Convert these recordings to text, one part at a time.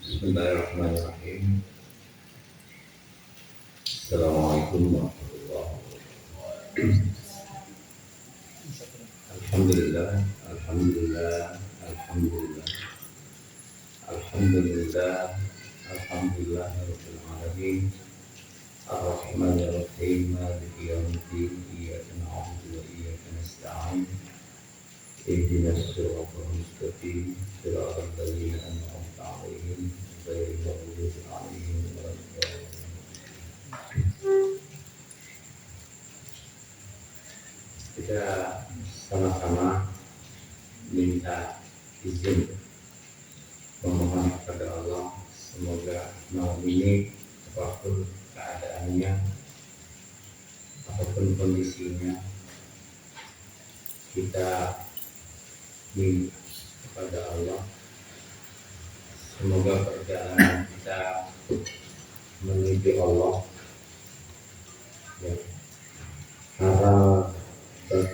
Bismillahirrahmanirrahim. Assalamualaikum warahmatullahi wabarakatuh. Alhamdulillah, alhamdulillah, alhamdulillah, alhamdulillah, alhamdulillah rabbil alamin. Ar-Rahmanir Rahim, Maliki yaumiddin, iyyaka na'budu wa iyyaka nasta'in. Ihdinas siratal mustaqim, siratal ladzina an'amta 'alaihim, ghairil maghdubi 'alaihim waladdallin. Kita sama-sama minta izin memohon kepada Allah, semoga malam ini apapun keadaannya, apapun kondisinya, kita minta kepada Allah, semoga perjalanan kita menuju Allah ya, hal dan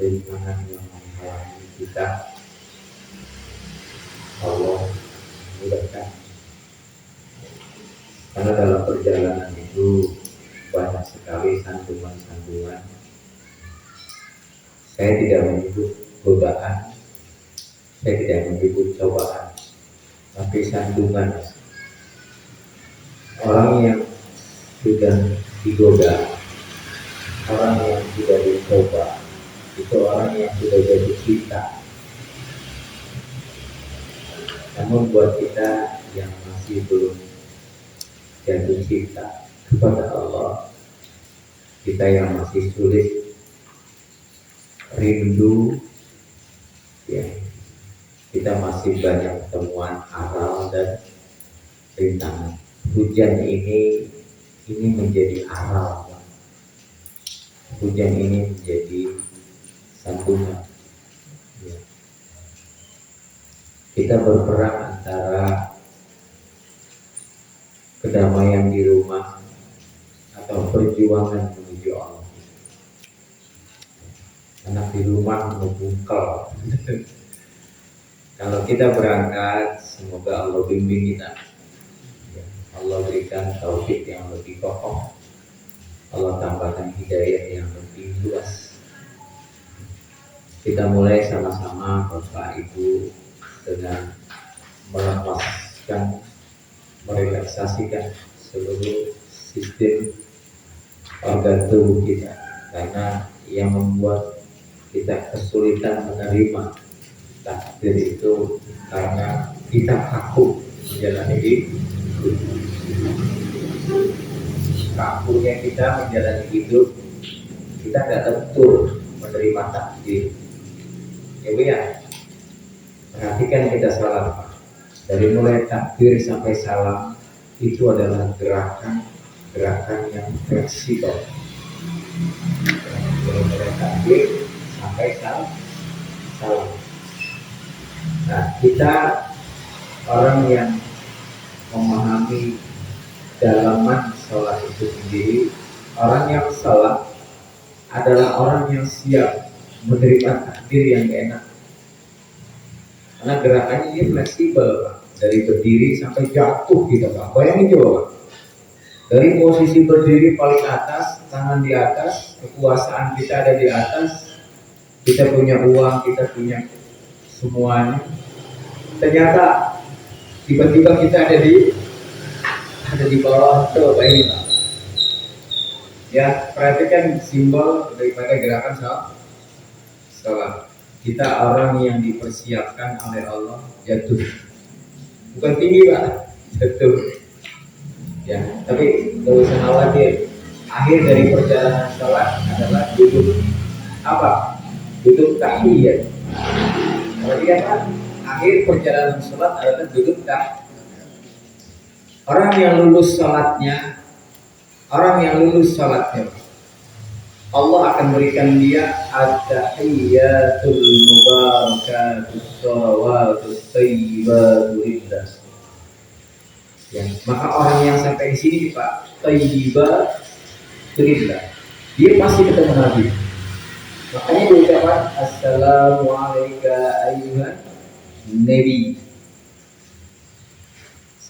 rintangan yang menghalangi kita Allah mudahkan, karena dalam perjalanan itu banyak sekali sandungan-sandungan. Saya tidak menyebut godaan, saya tidak menyebut cobaan, tapi sandungan. Orang yang sudah digoda, orang yang sudah dicoba, itu orang yang sudah jatuh cinta. Namun buat kita yang masih belum jatuh cinta kepada Allah, kita yang masih sulit rindu ya, kita masih banyak temuan aral dan rintangan. Hujan ini menjadi aral, hujan ini menjadi sambungan ya. Kita berperang antara kedamaian di rumah atau perjuangan menuju Allah. Anak di rumah membungkal. Kalau kita berangkat, semoga Allah bimbing kita. Allah berikan taufik yang lebih kokoh, Allah tambahkan hidayah yang lebih luas. Kita mulai sama-sama Bapak Ibu dengan melepaskan, merelaksasikan seluruh sistem organ tubuh kita, karena yang membuat kita kesulitan menerima takdir itu karena kita kaku menjalani hidup. Kakunya kita menjalani hidup, kita nggak tentu menerima takdir. Ya Bu ya, perhatikan kita salam. Dari mulai takbir sampai salam itu adalah gerakan yang fleksibel. Dari mulai takbir sampai salam. Nah, kita orang yang memahami dalaman sholat itu sendiri, orang yang sholat adalah orang yang siap menerima takdir yang enak. Karena gerakannya ini fleksibel, Pak. Dari berdiri sampai jatuh kita, Pak. Bayangin coba, Pak. Dari posisi berdiri paling atas, tangan di atas, kekuasaan kita ada di atas, kita punya uang, kita punya semuanya. Ternyata tiba-tiba kita ada di bawah tuh, bayangin, Pak. Ya, perhatikan simbol daripada gerakan sholat. Kita orang yang dipersiapkan oleh Allah jatuh, bukan tinggi Pak, jatuh. Ya, tapi tidak usah khawatir. Akhir dari perjalanan sholat adalah duduk apa? Duduk tahiyat. Perhatikan Pak, akhir perjalanan sholat adalah duduk tahiyat. Orang yang lulus sholatnya, Allah akan berikan dia at-tahiyyatul mubarakatus shawatus thayyibatul lillah. Ya, maka orang yang sampai di sini Pak, thayyibatul lillah, dia pasti ketemu Nabi. Makanya diucapkan assalamu alayka ayyuhan nabi.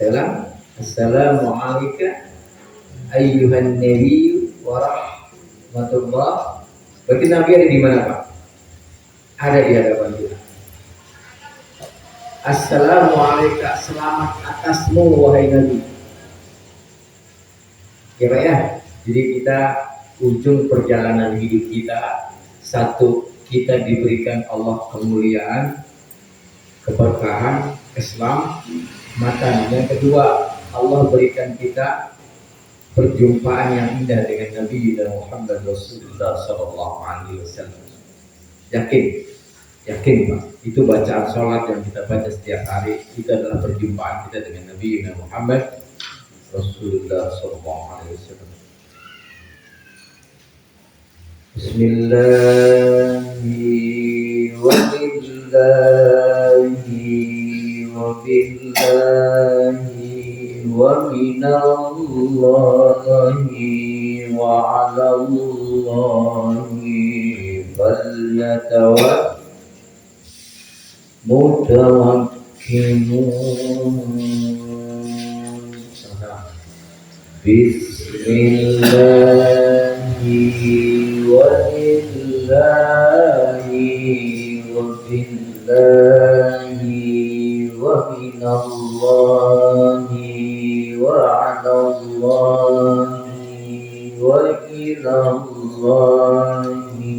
Salam. Assalamualaikum ayyuhan nabi wa rahmatullah. Berarti Nabi ada di mana, Pak? Ada di hadapan kita. Assalamualaikum, selamat atasmu wahai Nabi. Ya Pak ya. Jadi kita ujung perjalanan hidup kita, satu, kita diberikan Allah kemuliaan, keberkahan, Islam, matan. Yang kedua, Allah berikan kita perjumpaan yang indah dengan Nabi Muhammad Rasulullah Sallallahu Alaihi Wasallam. Yakin Pak, itu bacaan sholat yang kita baca setiap hari itu adalah perjumpaan kita dengan Nabi Muhammad Rasulullah Sallallahu Alaihi Wasallam. Bismillahi wa billahi wa billahi wa minallahi wa ala Allahi falyatawakkal mutawakkimun. Bismillahi walillahi wa billahi wa minallahi wa ala Allahi wa ilallahi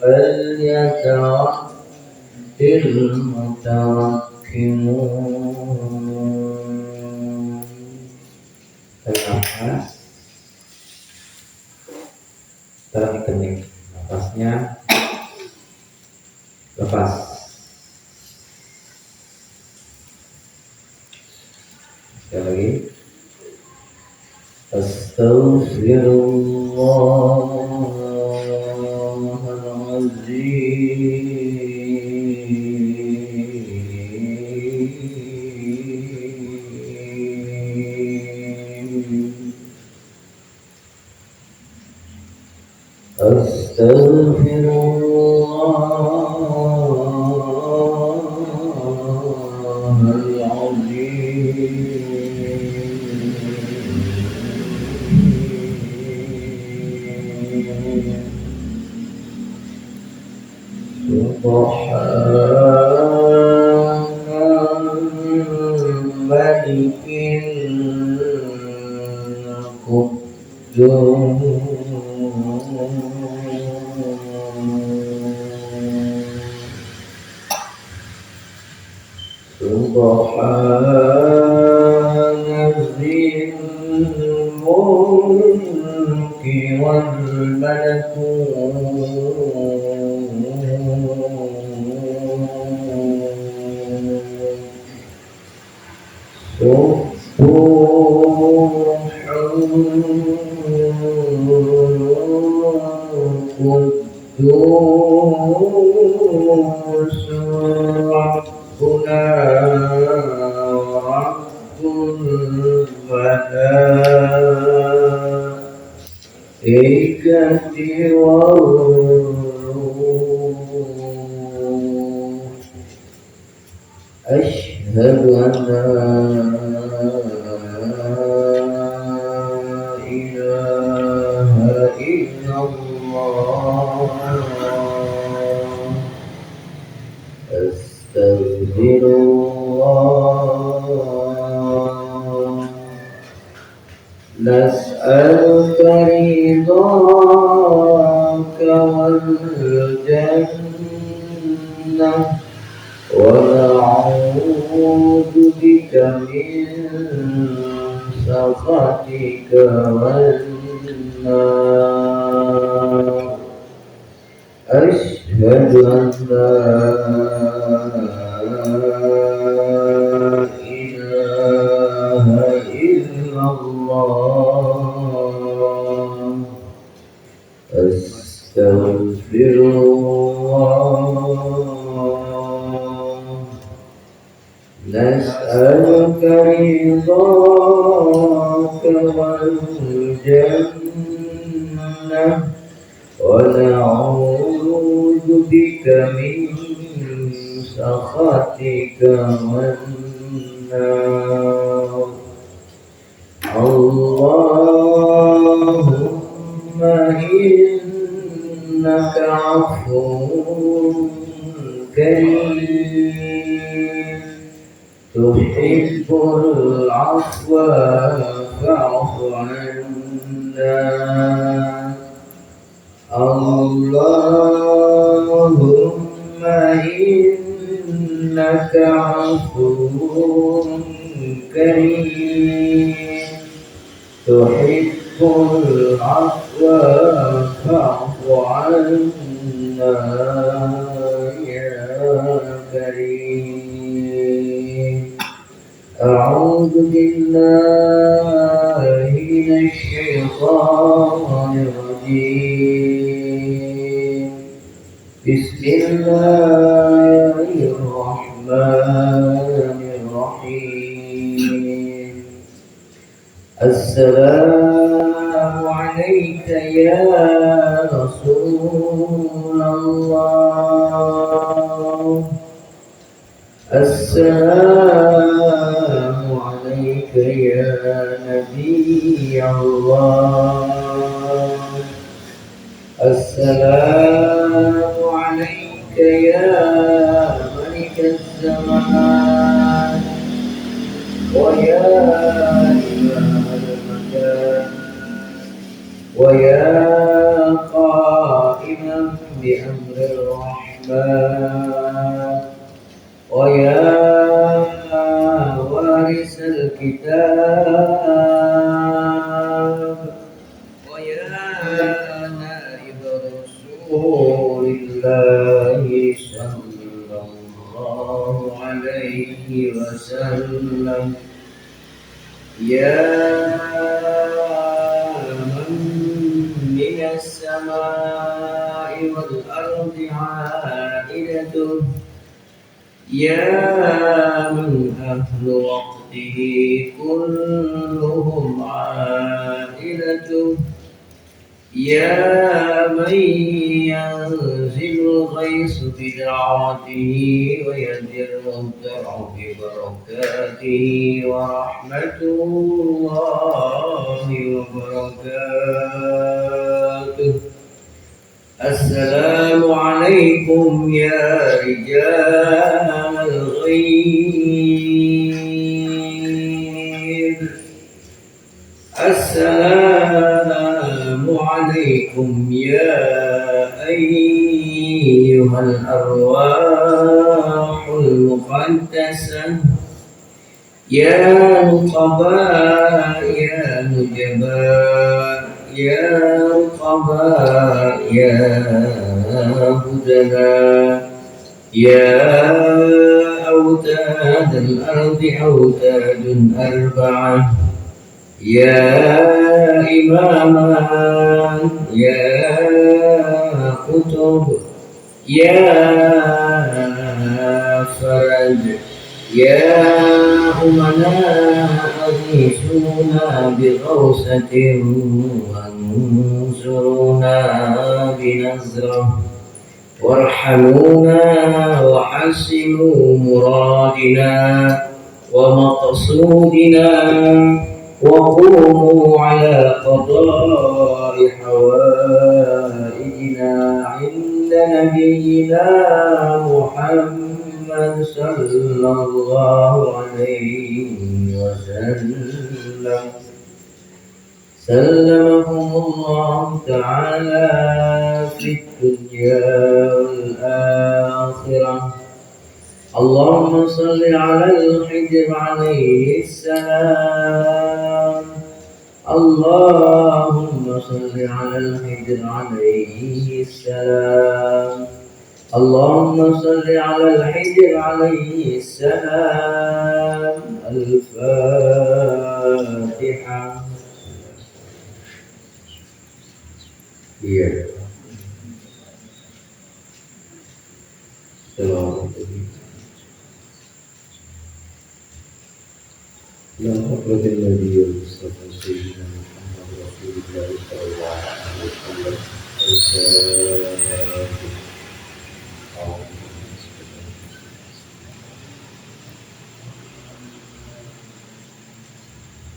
falyatawakkalul mutawakkimun. Nafas, tarik kening, nafasnya lepas. Sekali lagi. Asyhadu an la ilaha illallah, astaghfirullah, nas'aluka ridhaka wal jannah wa na'udzu bika min sakhatika wan nar. Asyhadu an la ilaha illallah, astaghfirullah, nas'aluka ridhaka wal jannah wa na'udzu bika min sakhatika wan nar. تحب العفو فاعف عنا اللهم إنك عفو كريم تحب العفو فاعف عنا يا كريم أعوذ بالله من الشيطان الرجيم بسم الله الرحمن الرحيم السلام عليك يا رسول الله السلام عليك يا نبي الله السلام عليك يا ملك الزمان ويا إمام المكان ويا قائما بأمر الرحمن ويا وارث الكتاب ويا نائب رسول الله صلى الله عليه وسلم يا من من السماء والأرض عائلته يا من أهل وقته كلهم عائلته يا من ينزل الغيث بدعوته ويدر المطر ببركاته ورحمة الله وبركاته السلام عليكم يا رجال الغيب السلام عليكم يا أيها الأرواح المقدسة يا نقباء يا نجباء يا رقباء يا بدلاء يا أوتاد الأرض أوتاد أربعة يا إماما يا كتب يا فرج يا أمناء أغيثونا بغوثة وانصرونا بنصرة وارحمونا وحسنوا مرادنا ومقصودنا وقوموا على قضاء حوائجنا عند نبينا محمد صلى الله عليه وسلم سلمكم الله تعالى في الدنيا والآخرة اللهم صل على الحجر عليه السلام اللهم صل على الحجر عليه السلام اللهم صل على الحجر عليه السلام الفاتحة. يا حضرة النبي المصطفى سيدنا محمد رسول الله صلى الله عليه وسلم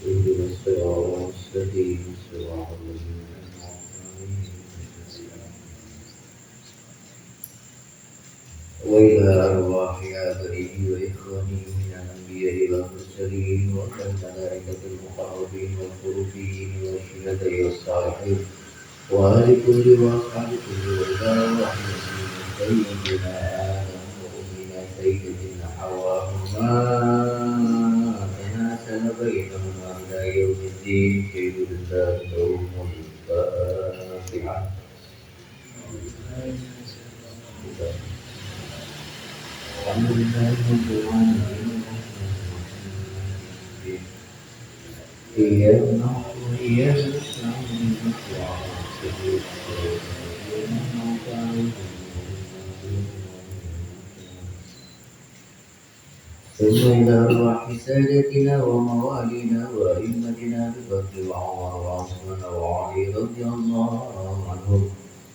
اهدنا الصراط المستقيم صراط الذين أنعمت عليهم وإلى أرواح آبائي وإخواني من الأنبياء والرسل المرسلين والملائكة المقربين والقربين والشهداء والصالحين وآل كل وأصحاب كل وإلى واحد من سيدنا آدم وأمنا سيدنا حواء ما تناسل بينهما إلى يوم الدين شهد الله لهم الفاتحة. الحمد لله رب العالمين إياك نعبد وإياك نستعين ثم إلى أرواح سادتنا وموالينا وأئمتنا بكر وعمر وعثمان وعلي رضي الله عنهم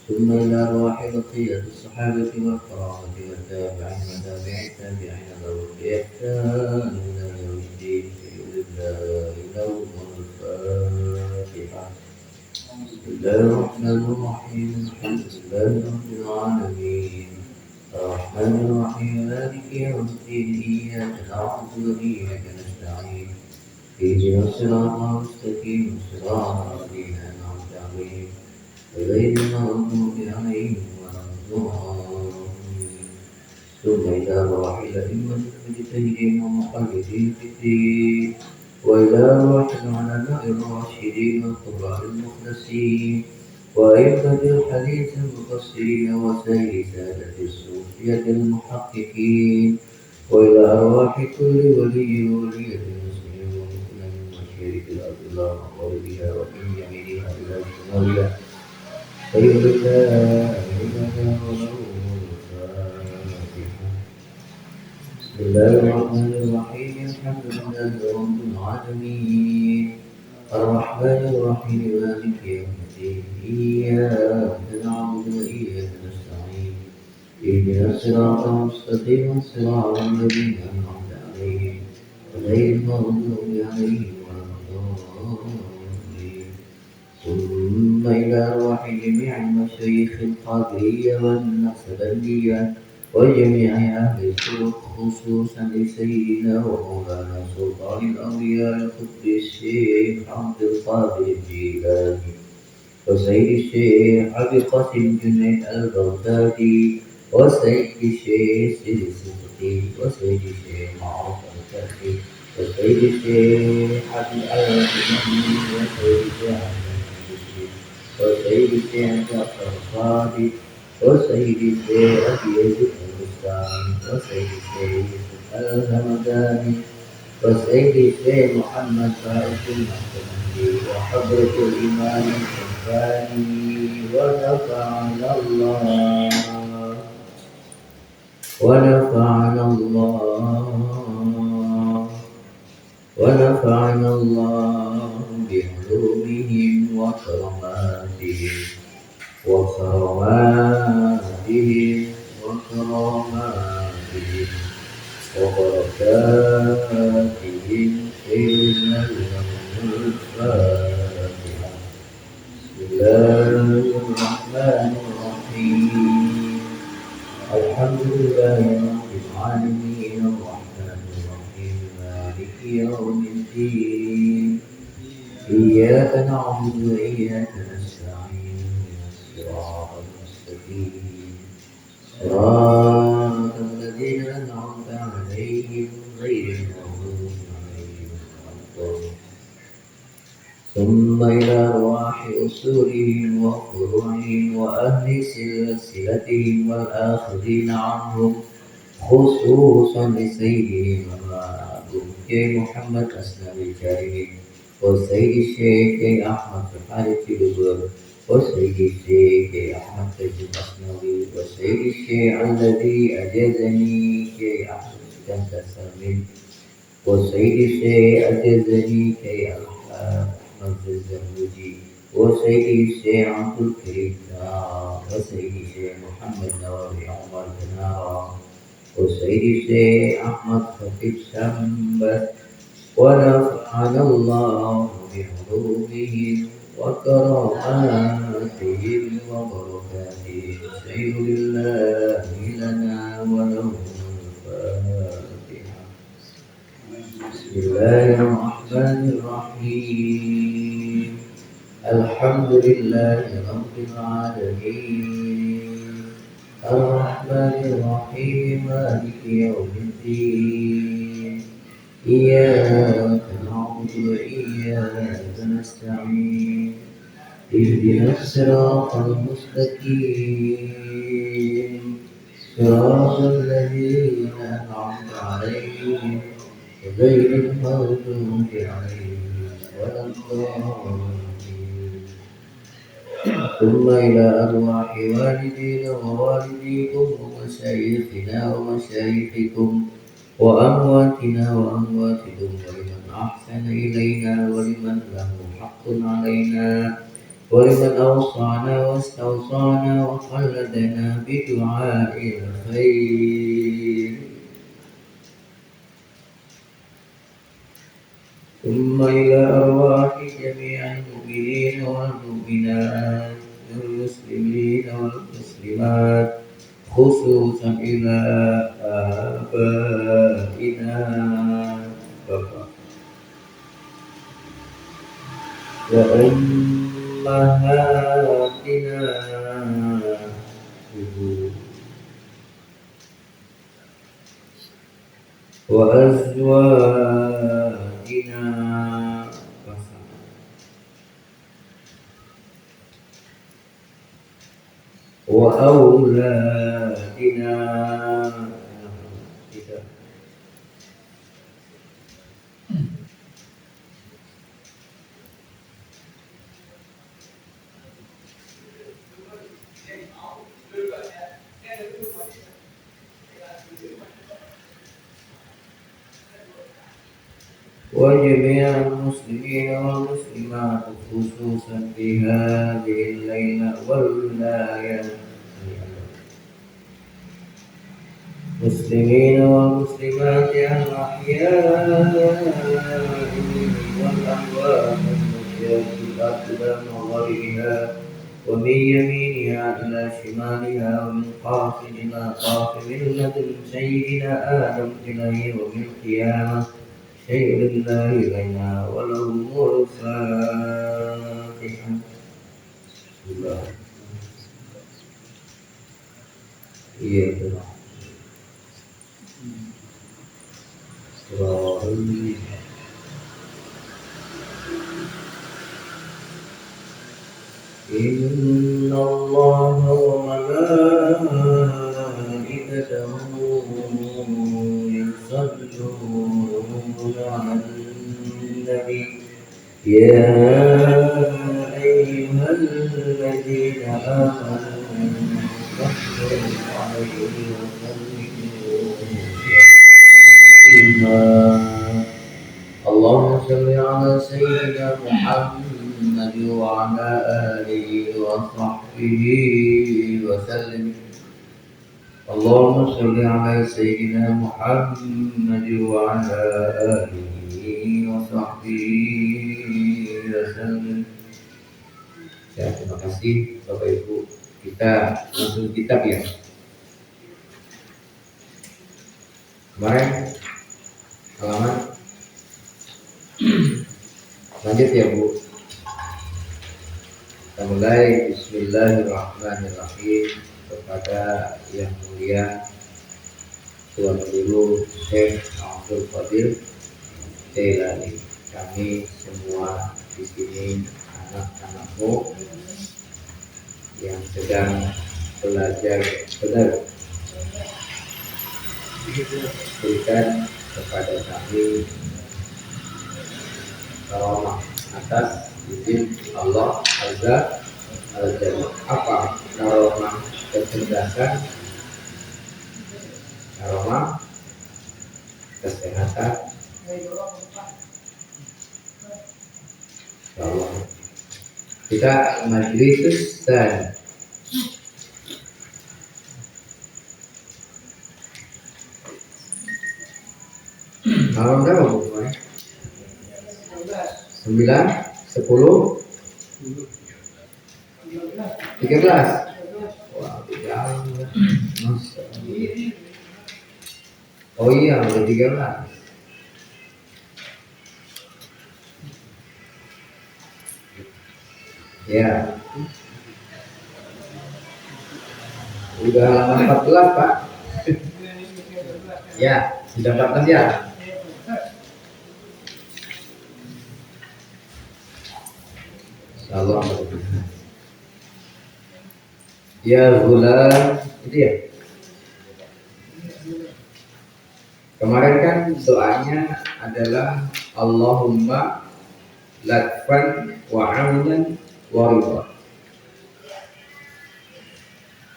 ثم إلى أرواح بقية الصحابة والكرامة والتابعين وتابع التابعين لهم بإحسان إلى يوم الدين لله لهم الفاتحة. بسم الله الرحمن الرحيم الحمد لله رب العالمين الرحمن الرحيم مالك يوم الدين إياك نعبد وإياك نستعين اهدنا الصراط المستقيم صراط الذين أنعمت عليهم غير المغضوب عليهم ولا الضالين. ثم إلى أرواح الأئمة المجتهدين والمقلدين في الدين وإلى أرواح العلماء الراشدين والقراء المخلصين وأئمة الحديث المفسرين وسائر سادة الصوفية المحققين وإلى أرواح كل ولي وولية مسلم ومسلم وشريك الأرض الله ووليها ومن يمينها إلى شمالها خير الله لنا وله الفاتحة. بسم الله الرحمن الرحيم الحمد لله رب العالمين الرحمن الرحيم مالك يوم الدين إياك نعبد وإياك نستعين اهدنا الصراط المستقيم صراط الذين أنعمت عليهم غير المغضوب عليهم ولا الضالين. ثم إلى أرواح جميع المشايخ القادرية والنقشبندية وجميع أهل الطرق خصوصا لسيدنا ومولانا سلطان الأولياء القطب الشيخ عبد القادر الجيلاني وسيد الشيخ أبي القاسم جنيد البغدادي وسيد الشيخ سيد الصدقي وسيد الشيخ معروف الكرخي وسيد الشيخ عبد الأمين وسيد الشيخ وسيد الشيخ جعفر الصادق وسيد الشيخ أبي يزيد البستاني وسيد الشيخ الهمداني وسيد الشيخ محمد فائز المحتمدي وحضرة الإمام الشيخاني ونفعنا الله بعلومهم وكراماتهم وبركاتهم خير لهم الفاتحة. بسم الله الرحمن الرحيم الحمد لله رب العالمين الرحمن الرحيم مالك يوم الدين إياك نعبد وإياك نستعين الصراط المستقيم صراط الذين أنعمت عليهم غير المغضوب عليهم ولا الضالين. ثم إلى أرواح أصولهم وفروعهم وأهل سلسلتهم والآخذين عنهم خصوصا لسيدهم الشيخ محمد أسلم الكريم والسيد الشيخ أحمد حارث الجبر والسيد الشيخ أحمد تاج الأصنوي والسيد الشيخ الذي أجازني شيخ أحمد كنت السامي والسيد الشيخ أجازني شيخ أحمد الزهوجي والسيد الشيخ عبد الكريم والسيد الشيخ محمد نووي عمر كنارة والسيد الشيخ أحمد خطيب شمبت ونفعنا الله بعلومهم وكراماتهم وبركاتهم خير لله لنا ولهم الفاتحة. الله الرحمن الرحيم الحمد لله رب العالمين الرحمن الرحيم مالك يوم الدين إياك نعبد وإياك نستعين اهدنا الصراط المستقيم صراط الذين أنعمت عليهم غير المغضوب عليهم ولا الضالين ثم إلى أرواح والدينا ووالديكم ومشايخنا ومشايخكم وأمواتنا وأمواتكم ولمن أحسن إلينا ولمن له حق علينا ولمن أوصانا واستوصانا وخلدنا بدعاء الخير ثم إلى أرواح جميع المؤمنين والمؤمنات والمسلمين والمسلمات خصوصا إلى آبائنا وأمهاتنا وأزواجنا وأولادنا وجميع المسلمين والمسلمات خصوصا في هذه الليلة والولاية مسلمين والمسلمات الأحياء والأموات المشيخ الأقدام وغيرها ومن يمينها إلى شمالها ومن قاف إلى قاف من لدن سيدنا آدم إلى يوم القيامة شيء لله لنا والأمور الفاتحة الله إن الله وملائكته يصلون على النبي يا أيها الذين آمنوا صلوا عليه وسلموا اللهم صل على سيدنا محمد وعلى آله وصحبه وسلم اللهم صل على سيدنا محمد وعلى آله وصحبه wasallam. Ya, terima kasih Bapak Ibu. Kita langsung kitab ya. Kemarin halaman lanjut ya Bu. Kita mulai Bismillahirrahmanirrahim kepada yang mulia Tuan Guru Syekh Abdul Qadir Jailani. Kami semua di sini anak-anakmu yang sedang belajar benar, berikan kepada kami karamah atas izin Allah Azza wa Jalla. Apa karamah? Kecerdasan, karamah kesehatan. Allah. Kita majlis dan malam berapa Bu? 9, 10, 13. Wah, jauh. Oh iya, udah 13. Ya, udah halaman 14 Pak. Ya, sudah 14 ya. Insyaallah. Ya ghulam, itu ya. Kemarin kan doanya adalah Allahumma latfan wa aunan wa ridha.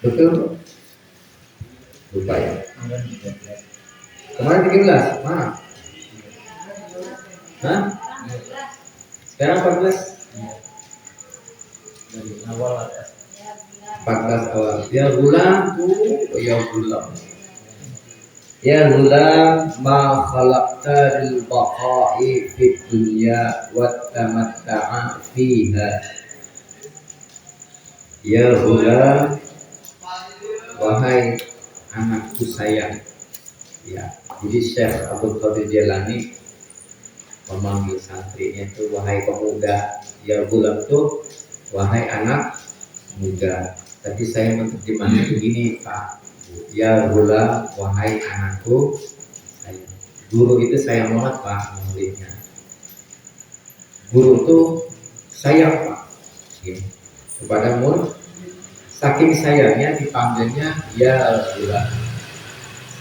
Betul? Lupa ya. Kemarin 13, mana? Hah? Sekarang 14. Dari awal ada 14 awal. Ya gulam tuh, ya gulam. Ya gulam ma khalaqta lil baqa'i fid dunya wa tamatta'a fiha. Ya gulam, wahai anakku sayang. Ya, jadi Syekh Abdul Qadir Jailani memanggil santrinya itu wahai pemuda. Ya gulam tuh wahai anak muda. Tapi saya menerjemahnya begini Pak. Ya gulam, wahai anakku sayang. Guru itu sayang banget Pak muridnya. Guru itu sayang Pak kepada murid. Saking sayangnya dipanggilnya ya gulam.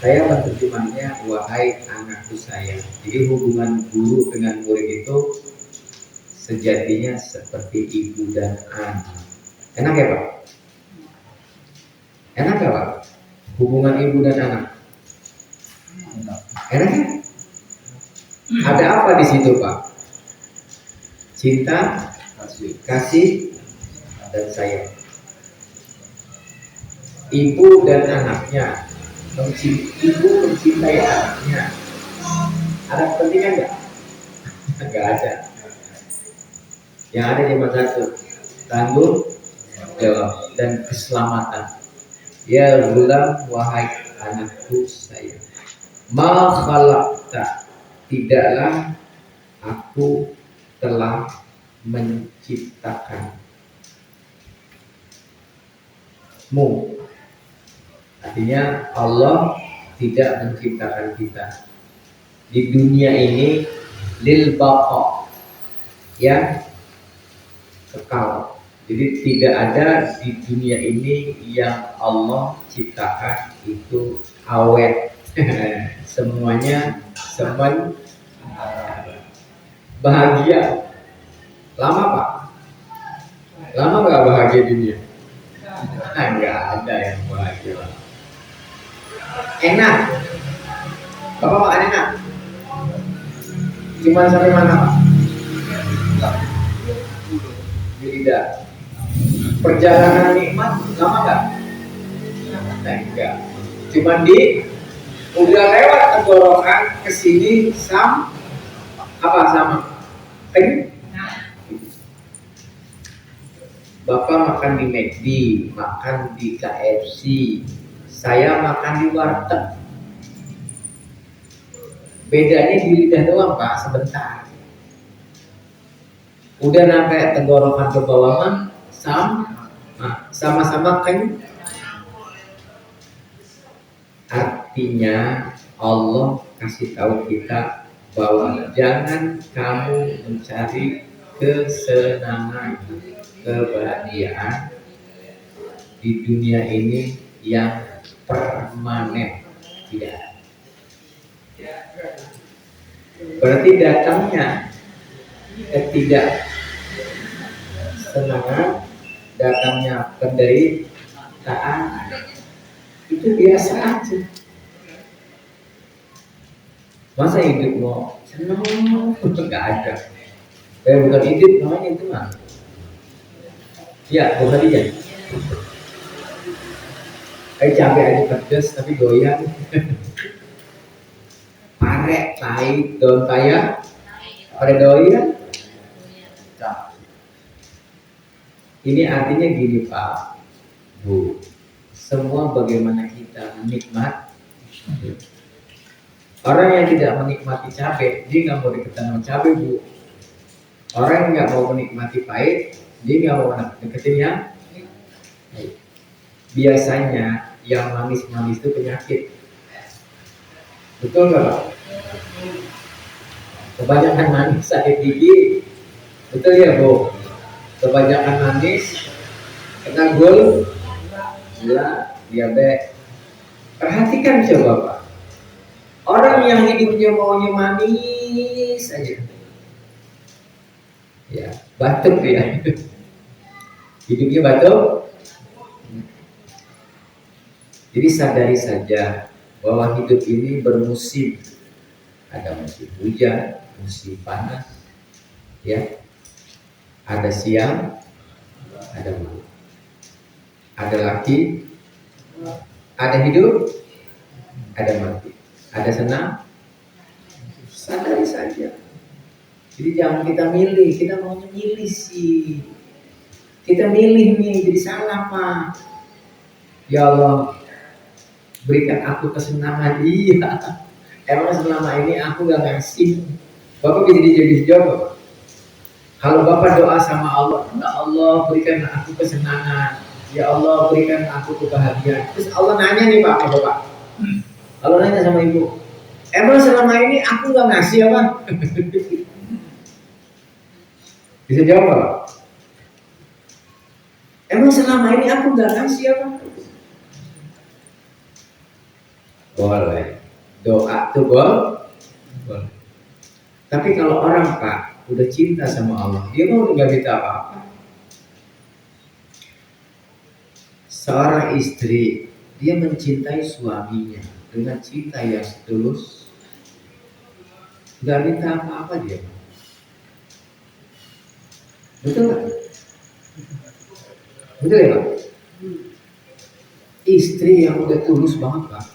Saya menerjemahnya wahai anakku sayang. Jadi hubungan guru dengan murid itu sejatinya seperti ibu dan anak. Enak ya Pak? Enak ya Pak? Hubungan ibu dan anak. Enak ya? Ada apa di situ Pak? Cinta, kasih, dan sayang. Ibu dan anaknya, ibu mencintai anaknya. Ada kepentingan nggak? Nggak ada. Yang ada cuma satu, tanggung jawab dan keselamatan. Ya gulam, wahai anakku sayang. Ma khalaqta, tidaklah aku telah menciptakanmu. Artinya Allah tidak menciptakan kita di dunia ini lil baqa, yang kekal. Jadi tidak ada di dunia ini yang Allah ciptakan itu awet. Semuanya semen bahagia. Lama Pak? Lama nggak bahagia dunia? Nggak ada yang bahagia. Enak. Bapak makan enak? Cuman sampai mana Pak? Tidak. Perjalanan nikmat lama nggak? Enggak. Cuman udah lewat tenggorokan kesini sama Bapak makan di McD, makan di KFC, saya makan di warteg. Bedanya di lidah doang Pak, sebentar. Udah sampai tenggorokan ke bawah mah sama-sama kan. Artinya Allah kasih tahu kita bahwa jangan kamu mencari kesenangan, kebahagiaan di dunia ini yang permanen. Tidak. Berarti datangnya ketidaksenangan, datangnya penderitaan itu biasa aja. Masa hidup mau senang? Nggak ada. Bukan hidup namanya itu mah. Ya, bukan dia. Cabai aja pedes tapi goyang. Pare, tai, daun paya, pada doyan. Ini artinya gini Pak, Bu. Semua bagaimana kita menikmati. Orang yang tidak menikmati cabai, dia nggak mau deketan sama cabai Bu. Orang yang nggak mau menikmati pahit, Dia nggak mau deketin yang baik. Biasanya yang manis-manis itu penyakit. Betul nggak Pak? Kebanyakan manis sakit gigi. Betul ya Bu? Kebanyakan manis kena gula, diabetes. Perhatikan coba Pak. Orang yang hidupnya maunya manis aja, ya batuk ya. Hidupnya batuk. Jadi sadari saja bahwa hidup ini bermusim. Ada musim hujan, musim panas, ya. Ada siang, ada malam. Ada laki, ada hidup, ada mati. Ada senang, sadari saja. Jadi jangan kita milih, kita maunya milih sih. Kita milih nih, jadi salah Pak. Ya Allah, berikan aku kesenangan. Iya. Emang selama ini aku gak ngasih. Bapak bisa dijawab. Kalau Bapak doa sama Allah, ya Allah berikan aku kesenangan, ya Allah berikan aku kebahagiaan. Terus Allah nanya nih Pak, Bapak. Allah nanya sama Ibu, emang selama ini aku gak ngasih apa? Bisa jawab Pak? Emang selama ini aku gak ngasih apa? Boleh. Doa tuh boleh. Tapi kalau orang Pak udah cinta sama Allah, dia mau nggak minta apa-apa. Seorang istri, dia mencintai suaminya dengan cinta yang tulus, nggak minta apa-apa dia. Betul nggak? Betul ya Pak? Istri yang udah tulus banget Pak.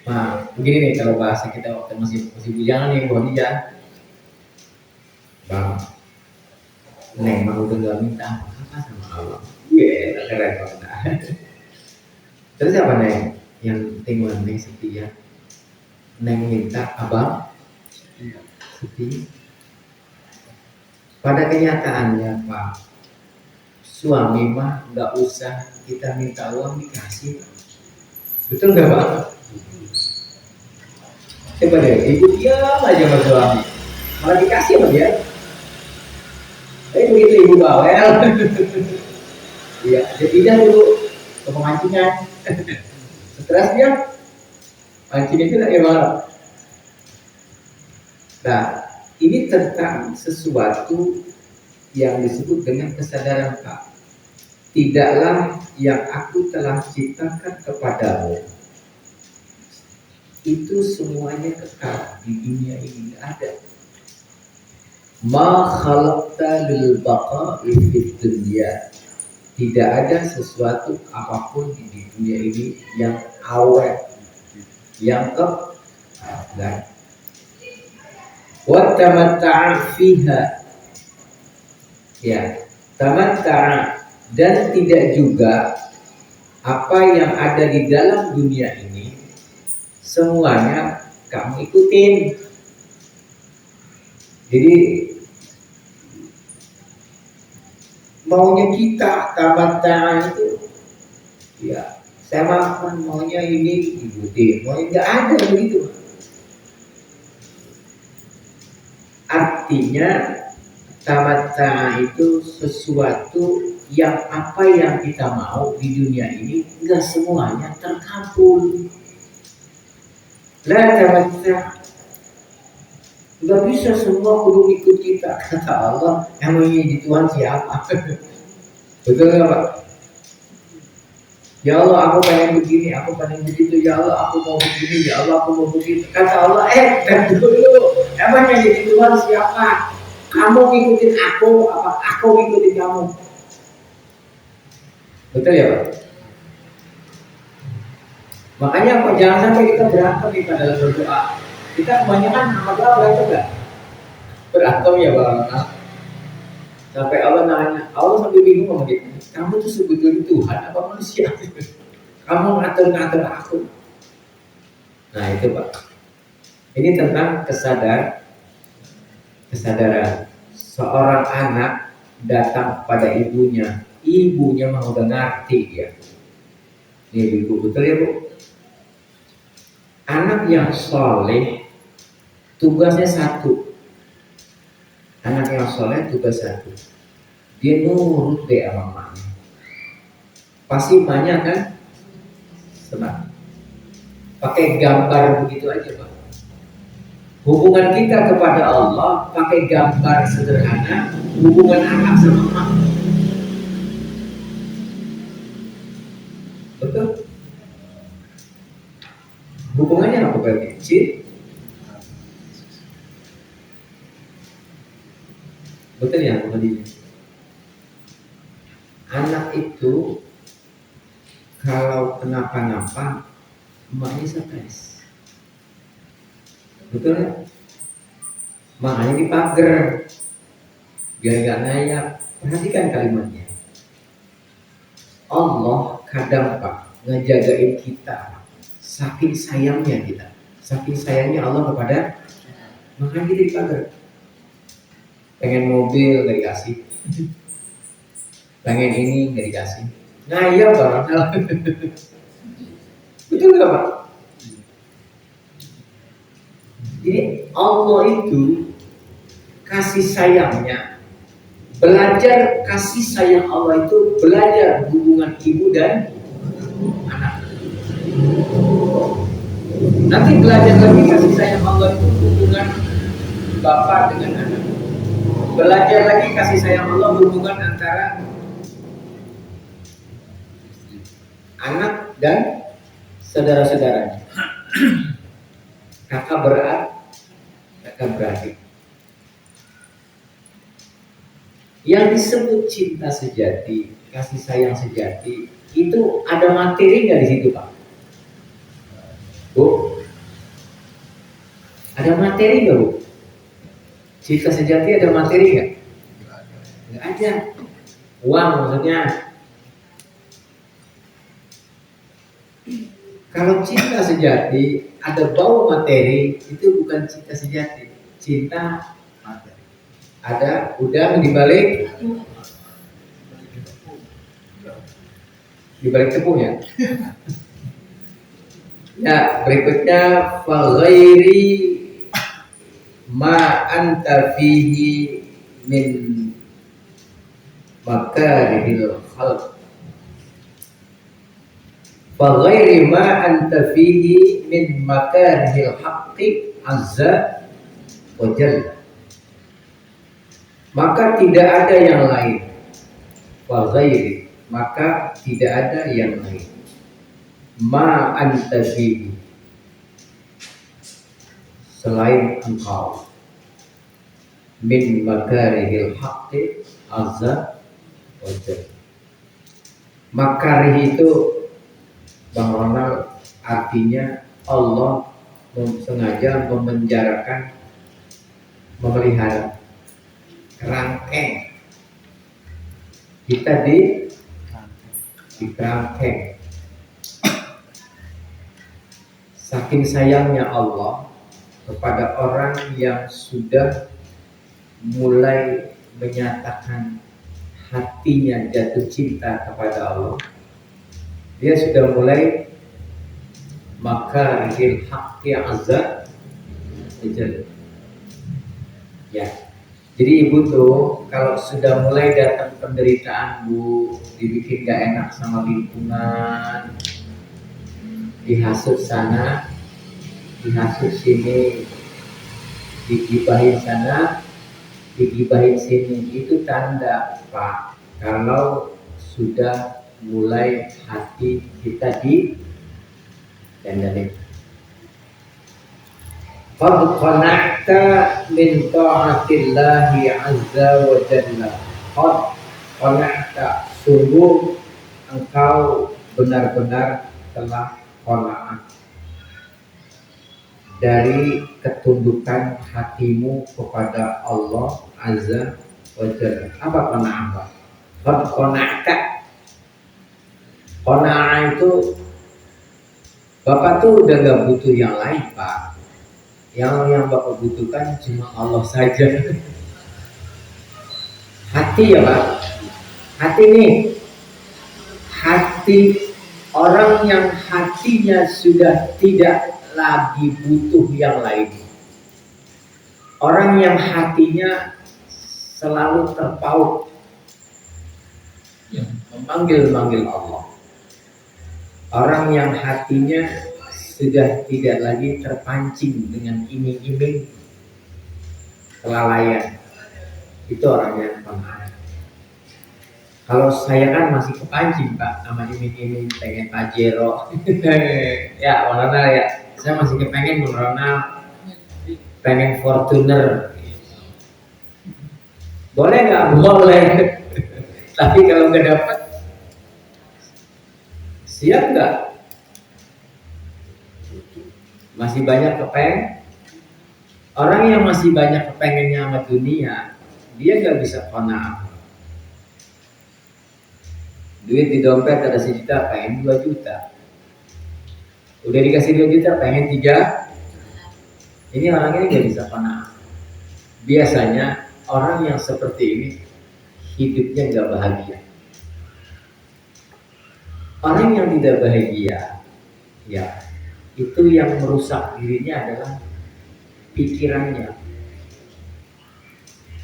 Nah, begini nih kalau bahasa kita waktu masih bujangan nih, buah hijau. Bang, Neng mau udah gak minta apa-apa sama Allah. Iya, keren banget. Terus apa Neng? Yang penting Neng setia. Neng minta abang setia. Pada kenyataannya Pak, suami mah nggak usah kita minta uang dikasih. Betul nggak Pak? Coba deh, ibu diam aja sama suami, malah dikasih sama dia. Tapi begitu ibu bawel, iya, dia dulu ke pemancingan, stres dia, mancing itu lagi malam. Nah, ini tentang sesuatu yang disebut dengan kesadaran Pak. Tidaklah yang aku telah ciptakan kepadamu itu semuanya kekal di dunia ini ada. Ma khalaqta lil baqa'i fid dunya. Tidak ada sesuatu apapun di dunia ini yang awet, yang kekal. Wa tamatta'a fiha. Ya, tamatta'a, dan tidak juga apa yang ada di dalam dunia ini semuanya kamu ikutin. Jadi maunya kita tamat itu, ya saya makan maunya ini ikutin, maunya nggak ada begitu. Artinya tamat itu sesuatu yang apa yang kita mau di dunia ini nggak semuanya terkabul. La tamatta, nggak bisa semua kudu ikut kita, kata Allah. Emangnya di Tuhan siapa? Betul nggak Pak? Ya Allah aku pengen begini, aku pengen begitu. Ya Allah aku mau begini, ya Allah aku mau begitu. Kata Allah, dan dulu emangnya di Tuhan siapa? Kamu ngikutin aku, apa aku ngikutin kamu? Betul ya Pak? Makanya apa? Jangan sampai kita berantem nih pada dalam berdoa. Kita kebanyakan sama doa berantem nggak? Berantem ya Bang. Sampai Allah nanya, Allah sampai bingung sama kita. Kamu tuh sebetulnya Tuhan apa manusia? Kamu ngatur-ngatur aku. Nah itu Pak. Ini tentang kesadaran seorang anak datang pada ibunya, ibunya mah udah ngerti ya. Ini ibu betul ya bu. Anak yang soleh tugasnya satu. Anak yang soleh tugas satu. Dia nurut deh sama mamanya. Pasti emaknya kan senang. Pakai gambar begitu aja pak. Hubungan kita kepada Allah pakai gambar sederhana. Hubungan anak sama emak. Betul? Hubungannya apa berarti? Cinta. Betul ya tadi. Anak itu kalau kenapa-napa emaknya stres. Betul ya? Makanya dipager biar gak ngayak. Perhatikan kalimatnya. Allah kadang pak ngejagain kita saking sayangnya kita. Saking sayangnya Allah kepada, makanya kita dipager. Pengen mobil gak dikasih, pengen ini gak dikasih, ngayal orang. Betul gak pak? Jadi Allah itu kasih sayangnya, belajar kasih sayang Allah itu belajar hubungan ibu dan anak. Nanti belajar lagi kasih sayang Allah itu hubungan bapak dengan anak. Belajar lagi kasih sayang Allah hubungan antara anak dan saudara-saudaranya. Kakak beradik. Yang disebut cinta sejati, kasih sayang sejati, itu ada materi nggak di situ pak? Bu, ada materi nggak bu? Cinta sejati ada materi nggak? Nggak ada. Uang maksudnya. Kalau cinta sejati ada bau materi, itu bukan cinta sejati. Cinta materi. Ada udang di balik tepungnya. Ya, berikutnya faghairi ma anta fihi min makarihil khalq. Faghairi ma anta fihi min makarihil haqqi azza wa jalla. Maka tidak ada yang lain. Faghairi, maka tidak ada yang lain. Ma anta fihi, selain engkau, min makarihil haqqi azza wa jalla. Makarih itu Bang Ronald artinya Allah sengaja memenjarakan, memelihara kerangkeng kita di kerangkeng. Saking sayangnya Allah kepada orang yang sudah mulai menyatakan hatinya jatuh cinta kepada Allah, dia sudah mulai maka rihil haqqi azza wajalla. Ya. Jadi ibu tuh kalau sudah mulai datang penderitaan bu, dibikin gak enak sama lingkungan, dihasut sana, dihasut sini, digibahin sana, digibahin sini, itu tanda pak kalau sudah mulai hati kita di dandalin. Qad qana'ta min ta'atillahi azza wa jalla. Qad qana'ta, sungguh engkau benar-benar telah qanaat dari ketundukan hatimu kepada Allah azza wa jalla. Apa qanaat? Qad qana'ta. Qanaat itu Bapak tuh udah gak butuh yang lain pak. Yang Bapak butuhkan cuma Allah saja. Hati hati ya Pak. Hati nih, hati orang yang hatinya sudah tidak lagi butuh yang lain. Orang yang hatinya selalu terpaut memanggil-manggil Allah. Orang yang hatinya sudah tidak lagi terpancing dengan iming-iming kelalaian. Itu orang yang pemaaf. Kalau saya kan masih kepancing Pak sama iming-iming pengen Pajero. Ya Ronald ya, saya masih kepengen Ronald, pengen Fortuner. Boleh nggak? Boleh. Tapi kalau nggak dapat, siap nggak? Masih banyak kepengen. Orang yang masih banyak kepengennya sama dunia, dia nggak bisa qanaah. Duit di dompet ada 1 juta, pengen 2 juta. Udah dikasih 2 juta, pengen 3. Ini orang ini nggak bisa qanaah. Biasanya orang yang seperti ini hidupnya nggak bahagia. Orang yang tidak bahagia, ya itu yang merusak dirinya adalah pikirannya.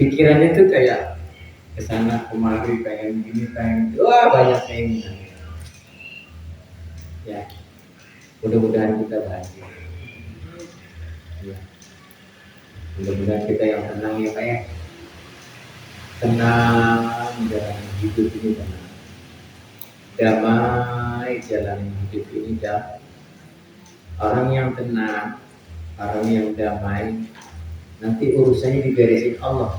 Pikirannya itu kayak kesana kemari, pengen gini, pengen wah banyak keinginan. Ya, mudah-mudahan kita bahagia. Ya. Mudah-mudahan kita yang tenang ya Pak ya. Tenang dalam hidup ini, tenang. Damai jalan hidup ini, damai. Orang yang tenang, orang yang damai, nanti urusannya diberesin Allah.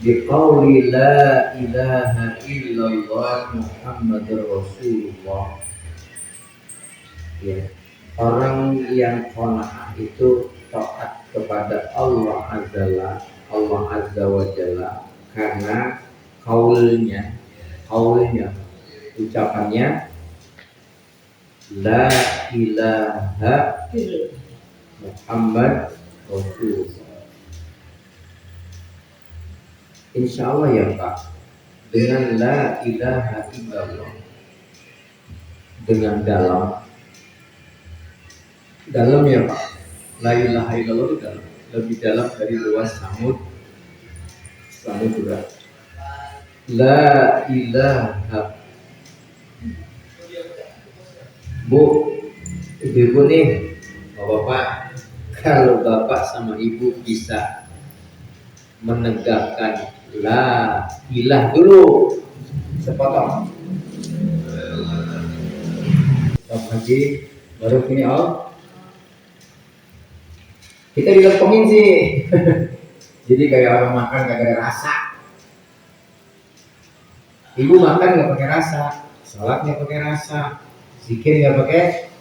Biqauli la ilaha illallah Muhammadur Rasulullah. Ya. Orang yang qanaah itu taat kepada Allah Azza wa Jalla karena kaulnya ucapannya la ilaha Muhammad Rasulullah. Insya Allah ya Pak, dengan la ilaha illallah, dengan dalam ya Pak, la ilaha illallah itu dalam, lebih dalam dari luas samud juga. La ilaha. Bu, ibu nih, bapak, kalau bapak sama ibu bisa menegakkan la ilah dulu, sepotong. Stop lagi, baru ini kita dilempengin sih. Jadi kayak orang makan gak ada rasa. Ibu makan gak pakai rasa, sholat gak pakai rasa, zikir gak pakai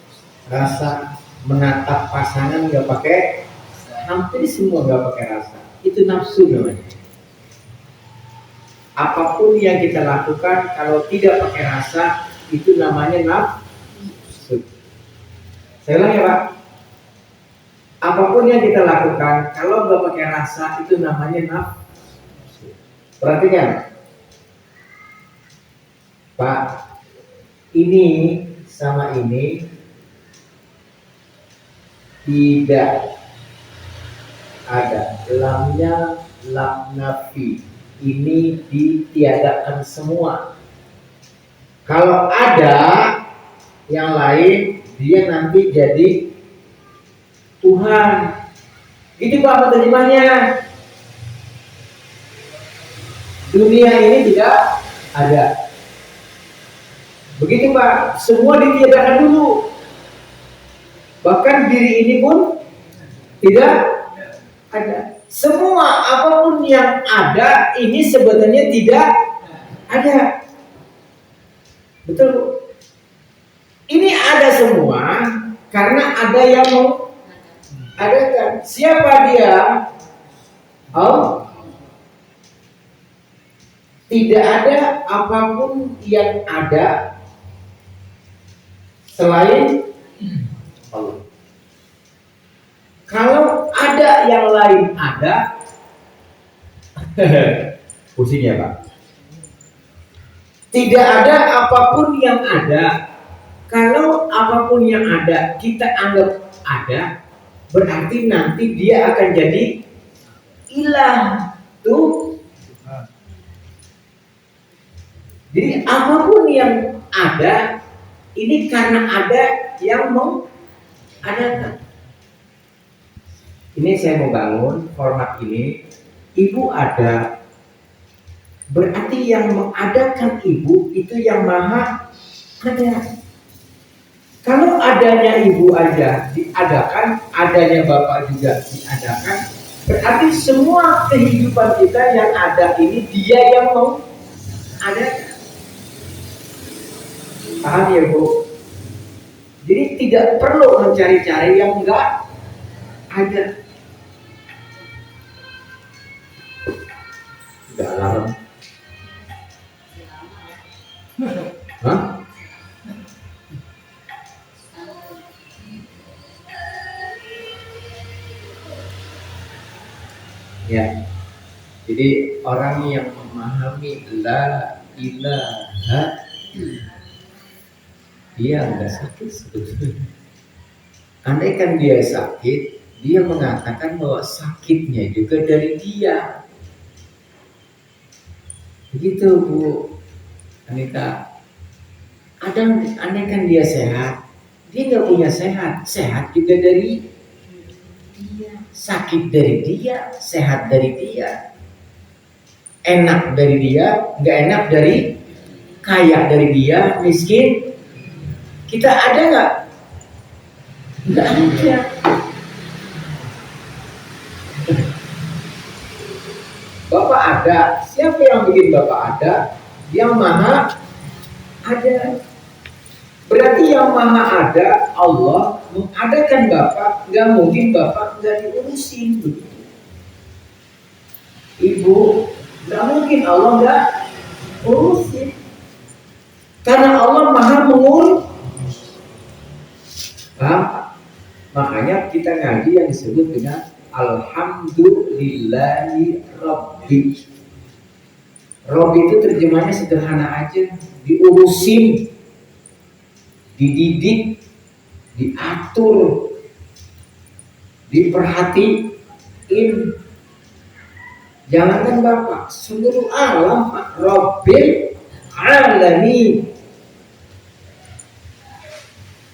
rasa, menatap pasangan gak pakai, hampir semua gak pakai rasa. Itu nafsu namanya. Apapun yang kita lakukan kalau tidak pakai rasa, itu namanya nafsu. Saya ulang ya Pak. Apapun yang kita lakukan kalau nggak pakai rasa, itu namanya nafsu. Perhatikan Pak, ini sama ini tidak ada, lamnya lam nafi, ini ditiadakan semua. Kalau ada yang lain, dia nanti jadi Tuhan. Gitu Pak terjemahnya. Dunia ini tidak ada. Begitu Pak, semua ditiadakan dulu. Bahkan diri ini pun tidak ada. Semua apapun yang ada ini sebenarnya tidak ada. Betul. Ini ada semua karena ada yang mau adakan. Siapa dia? Allah. Tidak ada apapun yang ada selain Allah. yang lain ada, pusing ya Pak. Tidak ada apapun yang ada. Kalau apapun yang ada kita anggap ada, berarti nanti dia akan jadi ilah tuh. Jadi apapun yang ada ini karena ada yang mengadakan. Ini saya mau bangun format ini. Ibu ada, berarti yang mengadakan ibu itu yang maha ada. Kalau adanya ibu aja diadakan, adanya bapak juga diadakan, berarti semua kehidupan kita yang ada ini dia yang mau ada. Paham ya Bu? Jadi tidak perlu mencari-cari yang enggak ada. Sudah alarm. Hah? Ya. Jadi orang yang memahami la ilaha, dia enggak sakit sebetulnya. Andai kan dia sakit, dia mengatakan bahwa sakitnya juga dari dia. Begitu Bu Anita. Andai kan dia sehat, dia nggak punya sehat juga dari dia, sakit dari dia, sehat dari dia, enak dari dia, nggak enak dari, kaya dari dia, miskin. Kita ada nggak? Nggak ada. Bapak ada. Siapa yang bikin Bapak ada? Yang maha ada. Berarti yang maha ada, Allah mengadakan Bapak. Nggak mungkin Bapak nggak diurusin begitu. Ibu, nggak mungkin Allah nggak urusin. Karena Allah maha mengurus. Paham? Makanya kita ngaji yang disebut dengan Alhamdulillahi Rabbi. Rabbi itu terjemahnya sederhana aja, diurusin, dididik, diatur, diperhatiin. Jangankan Bapak, seluruh alam, Rabbil Alamin.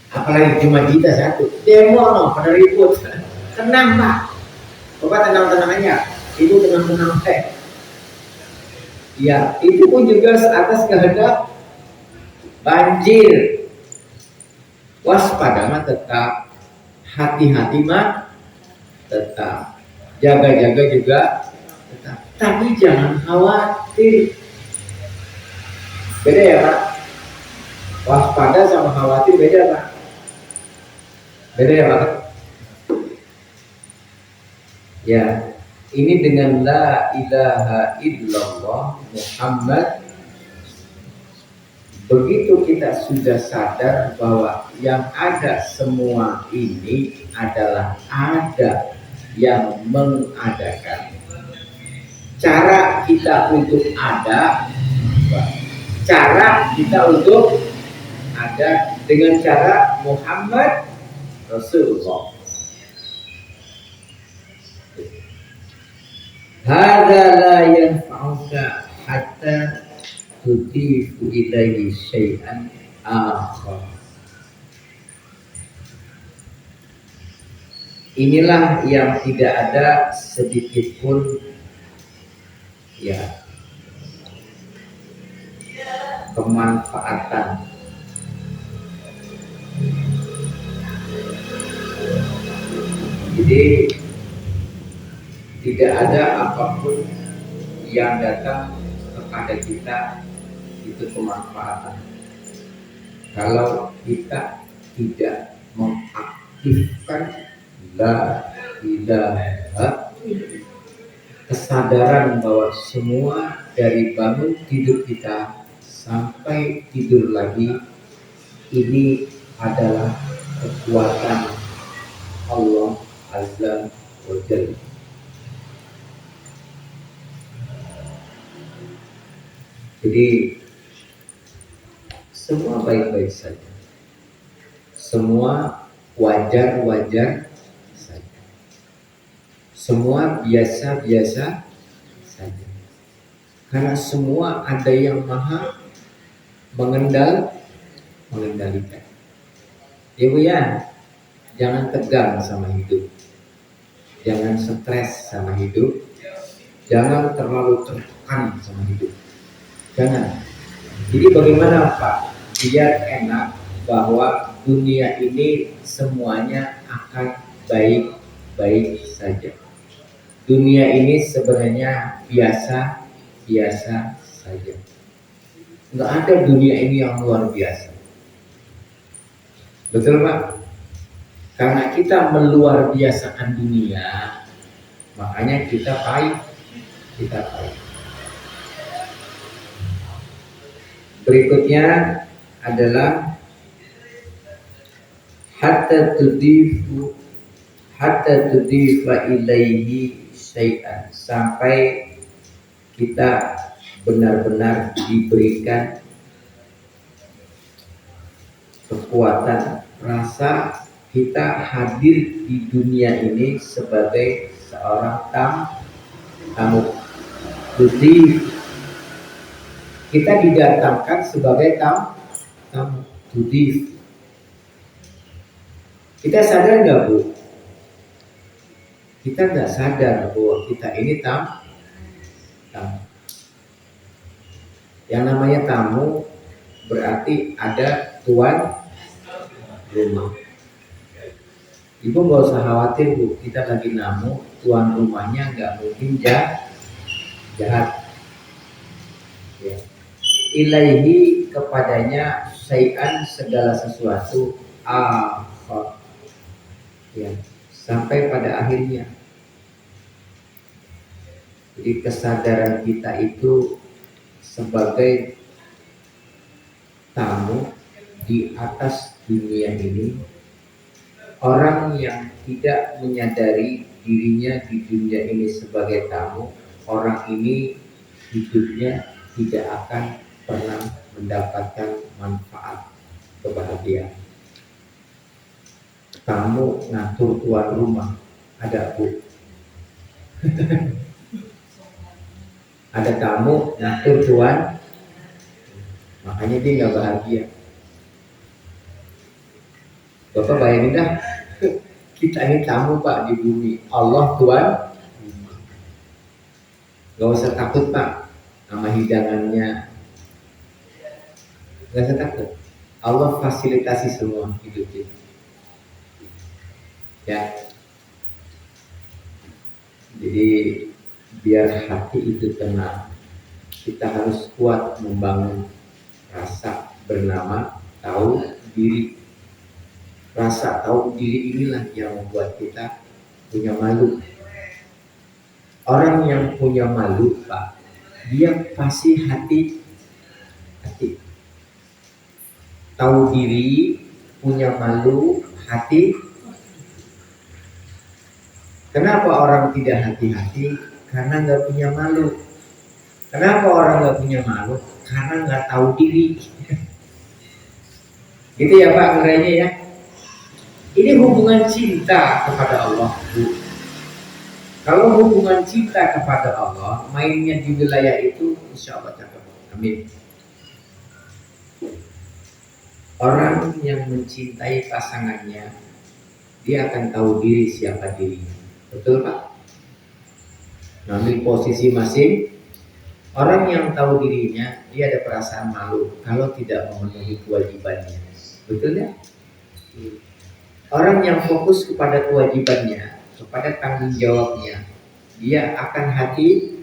Apalagi cuma kita satu, demo pada ribut. Tenang Pak, Bapak tenang-tenang aja, Ibu tenang-tenang ya, itu pun juga atas kehendak banjir. Waspada mah tetap, hati-hati mah tetap, jaga-jaga juga tetap. Tapi jangan khawatir. Beda ya Pak? Waspada sama khawatir beda Pak? Beda ya Pak? Ya, ini dengan la ilaha illallah Muhammad, begitu kita sudah sadar bahwa yang ada semua ini adalah ada yang mengadakan. Cara kita untuk ada, cara kita untuk ada dengan cara Muhammad Rasulullah. Hadza la yanfa'uka hatta tudifu ilaihi syai'an akhar. Inilah yang tidak ada sedikit pun ya kemanfaatan. Jadi tidak ada apapun yang datang kepada kita itu kemanfaatan kalau kita tidak mengaktifkan la ilaha, kesadaran bahwa semua dari bangun tidur kita sampai tidur lagi ini adalah kekuatan Allah Azza wa Jalla. Jadi semua baik-baik saja, semua wajar-wajar saja, semua biasa-biasa saja. Karena semua ada yang maha mengendalikan. Ya Bu ya, jangan tegang sama hidup, jangan stres sama hidup, jangan terlalu tertekan sama hidup, jangan. Jadi bagaimana Pak biar enak bahwa dunia ini semuanya akan baik-baik saja. Dunia ini sebenarnya biasa-biasa saja. Nggak ada dunia ini yang luar biasa. Betul Pak? Karena kita meluar biasakan dunia, makanya kita pahit. Berikutnya adalah hatta tudifa ilaihi syai'an, sampai kita benar-benar diberikan kekuatan rasa kita hadir di dunia ini sebagai seorang tamu. Tudif, kita didatangkan sebagai tamu. Tudif. Kita sadar nggak Bu? Kita nggak sadar bahwa kita ini tamu. Yang namanya tamu berarti ada tuan rumah. Ibu nggak usah khawatir Bu, kita lagi namu, tuan rumahnya nggak mungkin jahat. Ya. Ilaihi, kepadanya, syai'an, segala sesuatu, akhir. Ya, sampai pada akhirnya. Jadi kesadaran kita itu sebagai tamu di atas dunia ini, orang yang tidak menyadari dirinya di dunia ini sebagai tamu, orang ini hidupnya tidak akan pernah mendapatkan manfaat kebahagiaan. Tamu ngatur tuan rumah, ada Bu. Ada tamu ngatur tuan, makanya dia nggak bahagia. Bapak bayangin dah, kita ini tamu Pak di bumi, Allah Tuhan. Gak usah takut Pak sama hidangannya, gak usah takut. Allah fasilitasi semua hidup kita. Ya, jadi biar hati itu tenang, kita harus kuat membangun rasa bernama tahu diri. Rasa tahu diri inilah yang membuat kita punya malu. Orang yang punya malu Pak, dia pasti hati. Tahu diri, punya malu, hati. Kenapa orang tidak hati-hati? Karena nggak punya malu. Kenapa orang nggak punya malu? Karena nggak tahu diri. Gitu ya Pak, ngeranya ya. Ini hubungan cinta kepada Allah Bu. Kalau hubungan cinta kepada Allah, mainnya di wilayah itu insya Allah cakep. Amin. Orang yang mencintai pasangannya, dia akan tahu diri siapa dirinya. Betul Pak? Ngambil posisi masing. Orang yang tahu dirinya, dia ada perasaan malu kalau tidak memenuhi kewajibannya. Betul ya? Orang yang fokus kepada kewajibannya, kepada tanggung jawabnya, dia akan hati.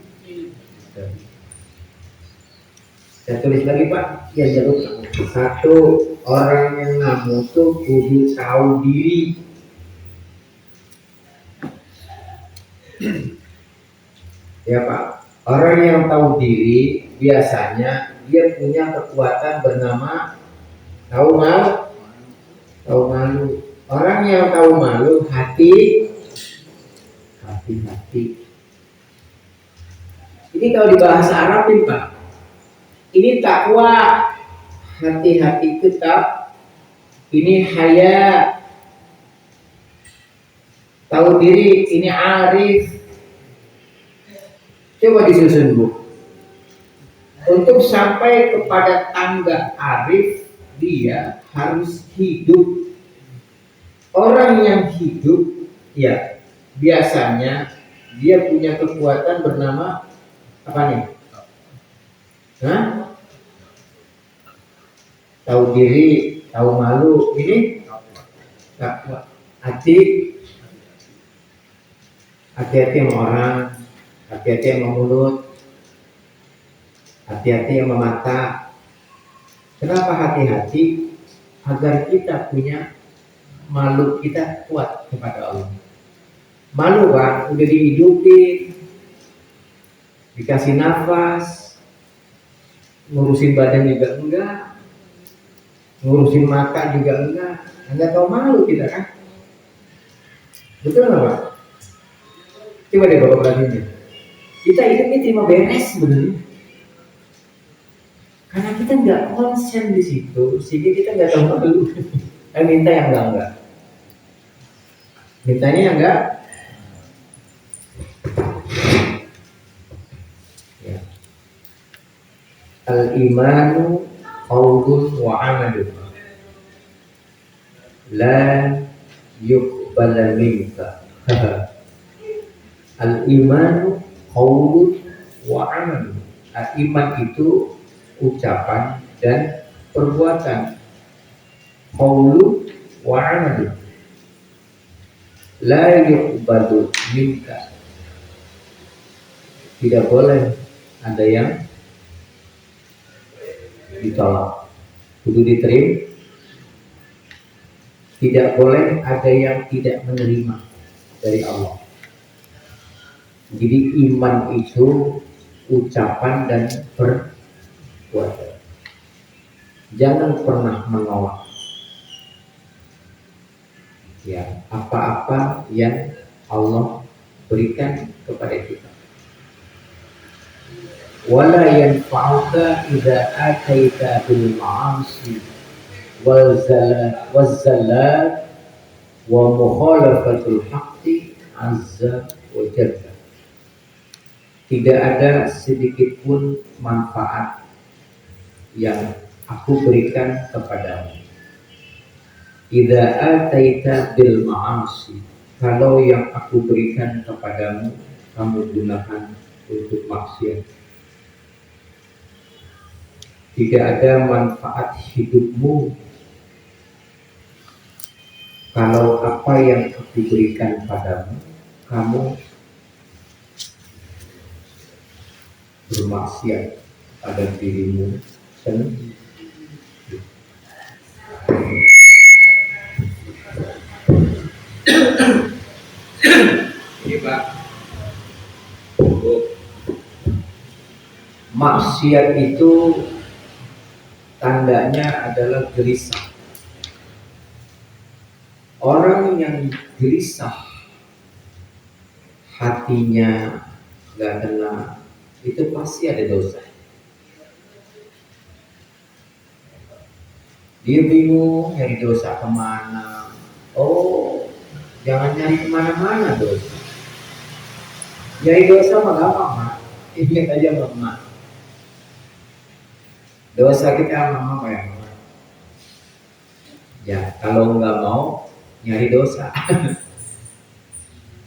Saya tulis lagi Pak. Ya jangan lupa. Satu, orang yang ngamu tuh kudu tahu diri. Ya Pak, orang yang tahu diri biasanya dia punya kekuatan bernama tahu malu. Orang yang tahu malu hati. Ini kalau di bahasa Arab nih Pak, Ini takwa, hati-hati tetap. Ini haya, tahu diri. Ini arif. Coba disusun Bu. Untuk sampai kepada tangga arif, dia harus hidup. Orang yang hidup, ya biasanya dia punya kekuatan bernama apa nih? Hah? Tahu diri, tahu malu. Ini takwa. Hati-hati sama orang, hati-hati sama mulut, hati-hati sama mata. Kenapa hati-hati? Agar kita punya malu, kita kuat kepada Allah. Malu Pak, udah dihidupin, dikasih nafas, ngurusin badan juga enggak, ngurusin mata juga enggak tahu malu kita kan? Betul nggak Pak? Coba deh Bapak perhatiin. Kita ini terima beres sebenarnya. Karena kita nggak konsen di situ, sehingga kita nggak tahu malu. Minta yang enggak. Mintanya yang enggak. Ya. Al-imanu qaulun wa amalun. La yuqbala minka. Al-imanu qaulun wa amalun. Iman itu ucapan dan perbuatan. Qaulu wa amalu. La yuqbalu minka. Tidak boleh ada yang ditolak, kudu diterima. Tidak boleh ada yang tidak menerima dari Allah. Jadi iman itu ucapan dan perbuatan. Jangan pernah menolak ya apa-apa yang Allah berikan kepada kita. Wala yanfa'uka idza ataita bil ma'asi wal zallat wa mukhalafatul haqqi azza wa jalla. Tidak ada sedikit pun manfaat yang aku berikan kepadamu. Idza ataita bil ma'asi, kalau yang aku berikan kepadamu kamu gunakan untuk maksiat, tidak ada manfaat hidupmu kalau apa yang aku berikan padamu kamu bermaksiat pada dirimu sendiri. Ini Pak, maksiat itu tandanya adalah gelisah. Orang yang gelisah, hatinya gak tenang, itu pasti ada dosa. Dia bingung nyari dosa kemana. Oh, jangan nyari kemana-mana dosa. Nyari dosa mah gampang Pak. Ingat aja mama. Dosa kita mama apa ya? Ya, kalau nggak mau nyari dosa.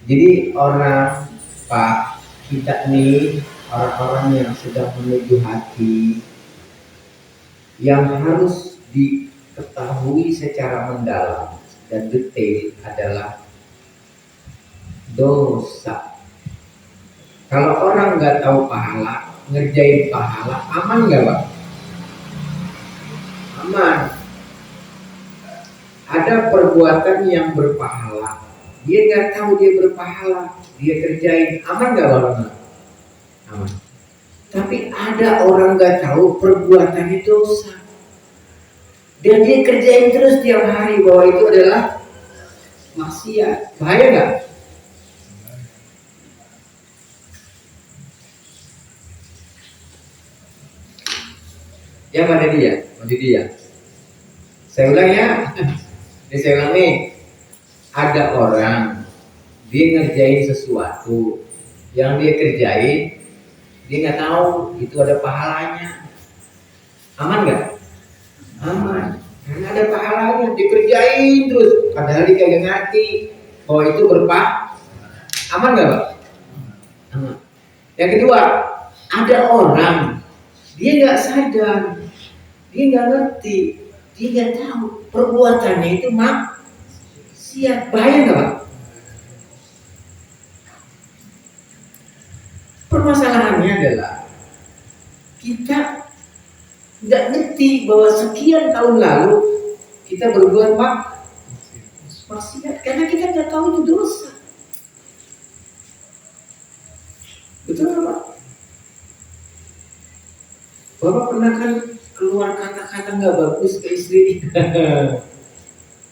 Jadi orang Pak, kita nih orang-orang yang sedang menuju hati, yang harus diketahui secara mendalam dan detail adalah dosa. Kalau orang nggak tahu pahala, ngerjain pahala, aman nggak Pak? Aman. Ada perbuatan yang berpahala, dia nggak tahu dia berpahala, dia kerjain, aman nggak Pak? Aman. Tapi ada orang nggak tahu perbuatan itu dosa, dan dia kerjain terus tiap hari bahwa itu adalah maksiat. Bahaya nggak? Ya pada dia. Saya ulang ya. Ini saya ulang nih. Ada orang dia ngerjain sesuatu yang dia kerjain, dia nggak tahu itu ada pahalanya. Aman nggak? Aman. Karena ada pahalanya, dikerjain terus. Padahal dia kagak ngerti bahwa itu aman nggak, Pak? Aman. Yang kedua, ada orang dia nggak sadar, dia nggak ngerti, dia nggak tahu perbuatannya itu maksiat. Bahaya nggak, Pak? Permasalahannya adalah kita nggak ngerti bahwa sekian tahun lalu kita berbuat maksiat karena kita nggak tahu itu dosa. Betul nggak, Pak? Bapak pernah kan keluar kata-kata nggak bagus ke istri?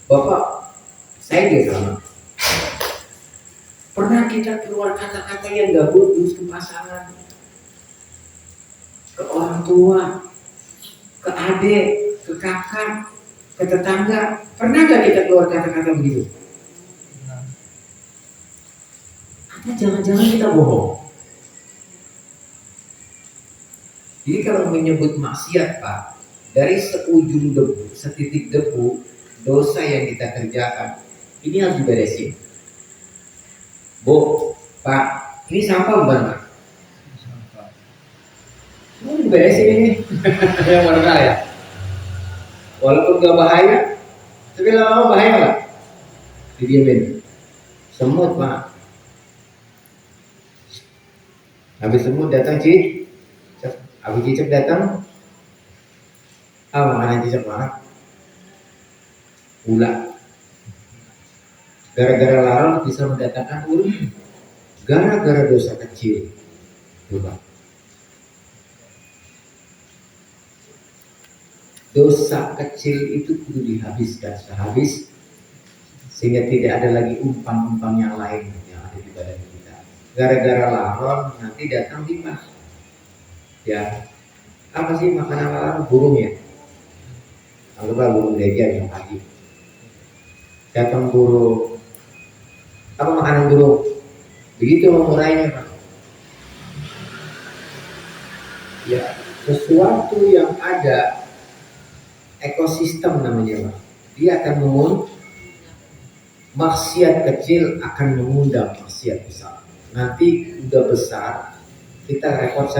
Bapak, saya dia sama. Pernah kita keluar kata-kata yang nggak bagus ke pasangan, ke orang tua, ke adik, ke kakak, ke tetangga. Pernah nggak kita keluar kata-kata begitu? Atau jangan-jangan kita bohong? Jadi kalau menyebut maksiat, Pak, dari seujung debu, setitik debu, dosa yang kita kerjakan, ini harus diberesin. Bu, Pak, ini sampah bukan, Pak? Ini diberesin ini. Yang mana ya? Walaupun gak bahaya, tapi lama-lama bahaya, Pak. Didiamin. Semut, Pak. Habis semut datang habis cicak datang, makanan cicak mana? Ular. Gara-gara larang bisa mendatangkan ular. Gara-gara dosa kecil. Coba. Dosa kecil itu kudu dihabiskan sehabis, sehingga tidak ada lagi umpan-umpan yang lain yang ada di badan kita. Gara-gara larang nanti datang timas. Ya, apa sih makanan larang? Burung ya. Anggaplah burung gajah yang pagi. Datang burung. Apa makanan burung? Begitu memurainya, Pak. Ya, sesuatu yang ada ekosistem namanya, Pak. Dia akan maksiat kecil akan mengundang maksiat besar. Nanti udah besar kita repot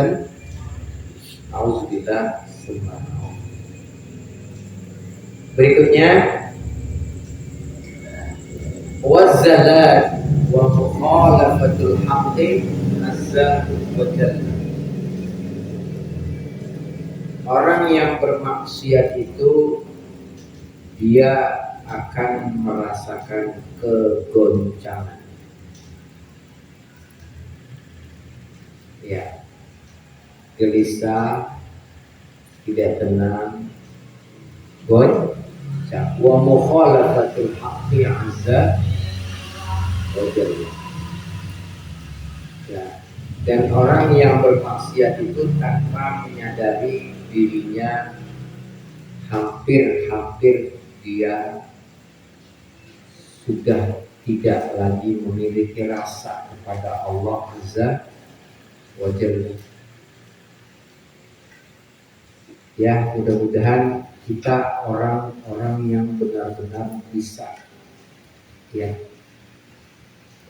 Auzubillah. Berikutnya wazzalat wa mukhalafatul haqqi azza wa jalla. Orang yang bermaksiat itu dia akan merasakan kegoncangan. Ya, gelisah, tidak tenang, goncang. Wa mukhalafatul haqqi azza wa jalla. Ya. Dan orang yang bermaksiat itu tanpa menyadari dirinya hampir dia sudah tidak lagi memiliki rasa kepada Allah Azza wa Jalla. Ya, mudah-mudahan kita orang-orang yang benar-benar bisa ya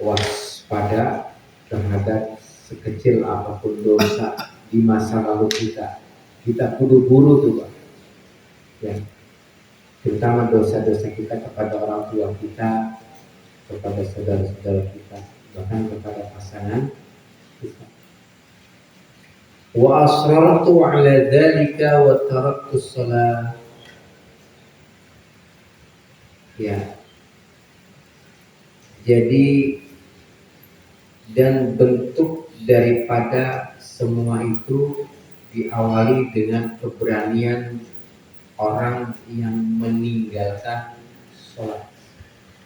waspada terhadap sekecil apapun dosa di masa lalu kita. Kita buru-buru tuh, Pak. Ya, terutama dosa-dosa kita kepada orang tua kita, kepada saudara-saudara kita, bahkan kepada pasangan kita. Wa asrartu ala dzalika wa taraktu shalah. Ya. Jadi dan bentuk daripada semua itu diawali dengan keberanian orang yang meninggalkan sholat.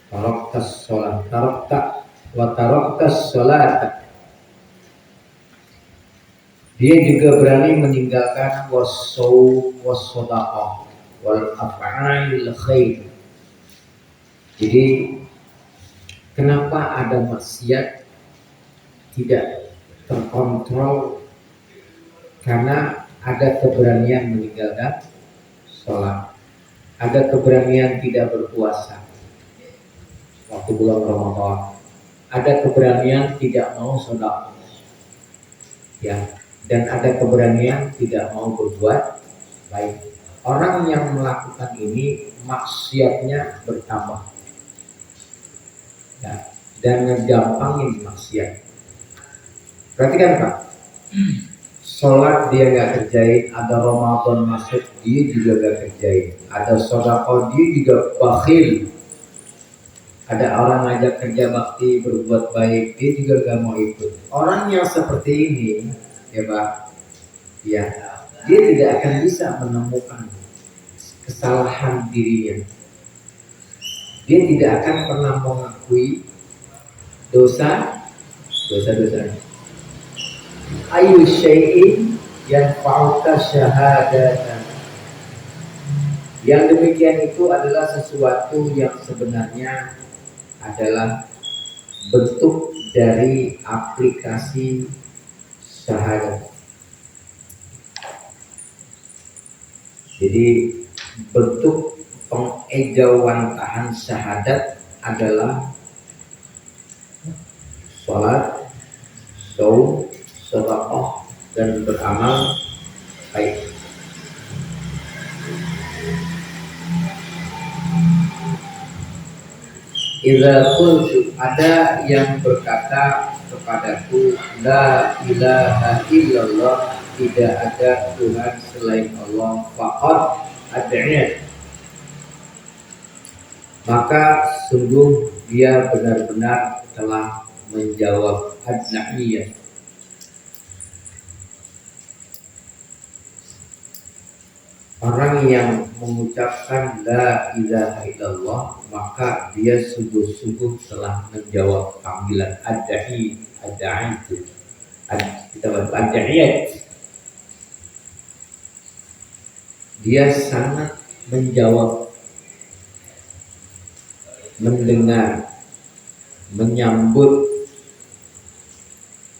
Taraktas sholat, tarakta wa taraktas sholat. Dia juga berani meninggalkan wasodaqah wal af'alil khair. Jadi kenapa ada maksiat tidak terkontrol? Karena ada keberanian meninggalkan sholat, ada keberanian tidak berpuasa waktu bulan Ramadan, ada keberanian tidak mau sedekah, ya, dan ada keberanian tidak mau berbuat baik. Orang yang melakukan ini maksiatnya bertambah, ya, dan ngegampangin maksiat. Perhatikan Pak, sholat dia nggak kerjain, ada Ramadan masuk dia juga nggak kerjain, ada sedekah dia juga bakhil, ada orang ngajak kerja bakti berbuat baik dia juga nggak mau ikut. Orang yang seperti ini, ya Pak, ya, dia tidak akan bisa menemukan kesalahan dirinya. Dia tidak akan pernah mengakui dosa-dosanya. Ayu syai'in yang fa'uka syahadatan. Yang demikian itu adalah sesuatu yang sebenarnya adalah bentuk dari aplikasi syahadat. Jadi bentuk pengejawantahan syahadat adalah sholat, saum, sedekah, dan beramal baik. Idza qultu, ada yang berkata kepadaku, la ilaha illallah, tidak ada Tuhan selain Allah, faqad ad'iyat, maka sungguh dia benar-benar telah menjawab ad'iyat. Orang yang mengucapkan la ilaha illallah, maka dia sungguh-sungguh telah menjawab panggilan ad'i, ad'aitu. Kita baca ad'iyat. Dia sangat menjawab, mendengar, menyambut.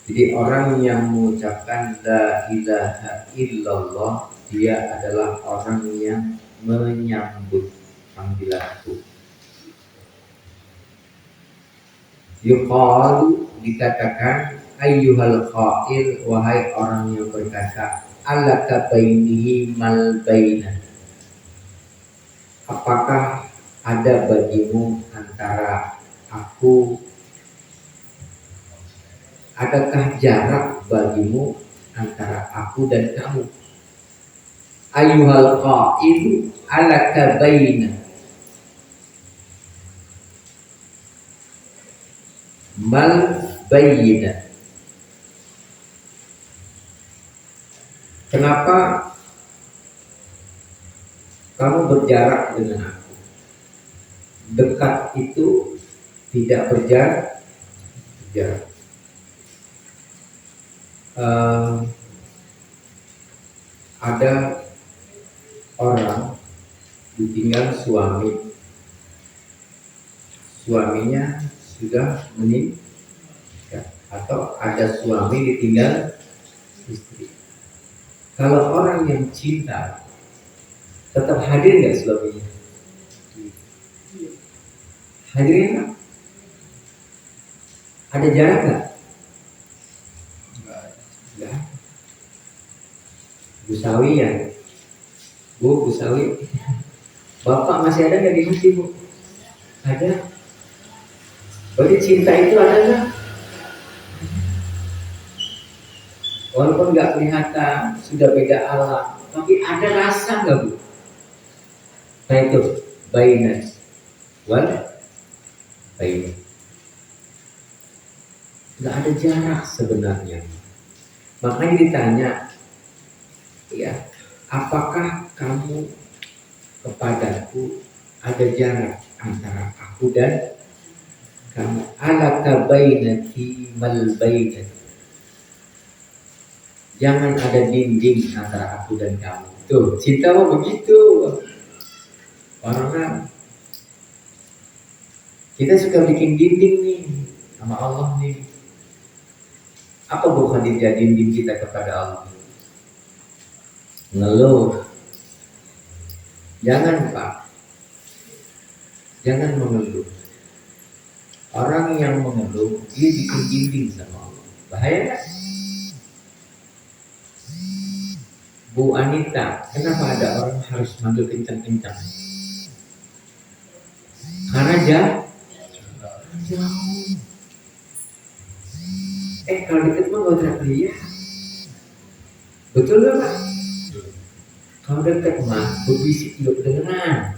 Jadi orang yang mengucapkan la ilaha illallah, dia adalah orang yang menyambut panggilanku. Yuqalu, dikatakan, ayyuhal qail, wahai orang yang berkata, alaka bainihi mal baina, apakah ada bagimu antara aku, adakah jarak bagimu antara aku dan kamu? Ayyuhal qail alaka baina mal baina. Kenapa kamu berjarak dengan aku? Dekat itu tidak berjarak. Ada orang ditinggal suaminya sudah meninggal, atau ada suami ditinggal istri. Kalau orang yang cinta, tetap hadir nggak suaminya? Hadirin nggak? Ada jarak nggak? Nggak. Bu Sawi ya, Bu Sawi, Bapak masih ada nggak di hati Bu? Ada. Berarti cinta itu ada nggak? Walaupun nggak kelihatan, sudah beda alam, tapi ada rasa nggak Bu? Nah itu baina wal baina. Nggak ada jarak sebenarnya. Makanya ditanya, ya, apakah kamu kepadaku ada jarak antara aku dan kamu? Alaka bainati mal bainati. Jangan ada dinding antara aku dan kamu. Tuh, cinta mah begitu. Orang kita suka bikin dinding nih sama Allah nih. Apa bukan dia dinding kita kepada Allah? Ngeluh. Jangan Pak. Jangan mengeluh. Orang yang mengeluh, dia bikin dinding sama Allah. Bahaya kan? Bu Anita, kenapa ada orang harus manggil kencang-kencang? Karena jauh. Kalau deket mah gak teriak-teriak. Betul gak Pak? Kalau deket mah berbisik juga kedengeran.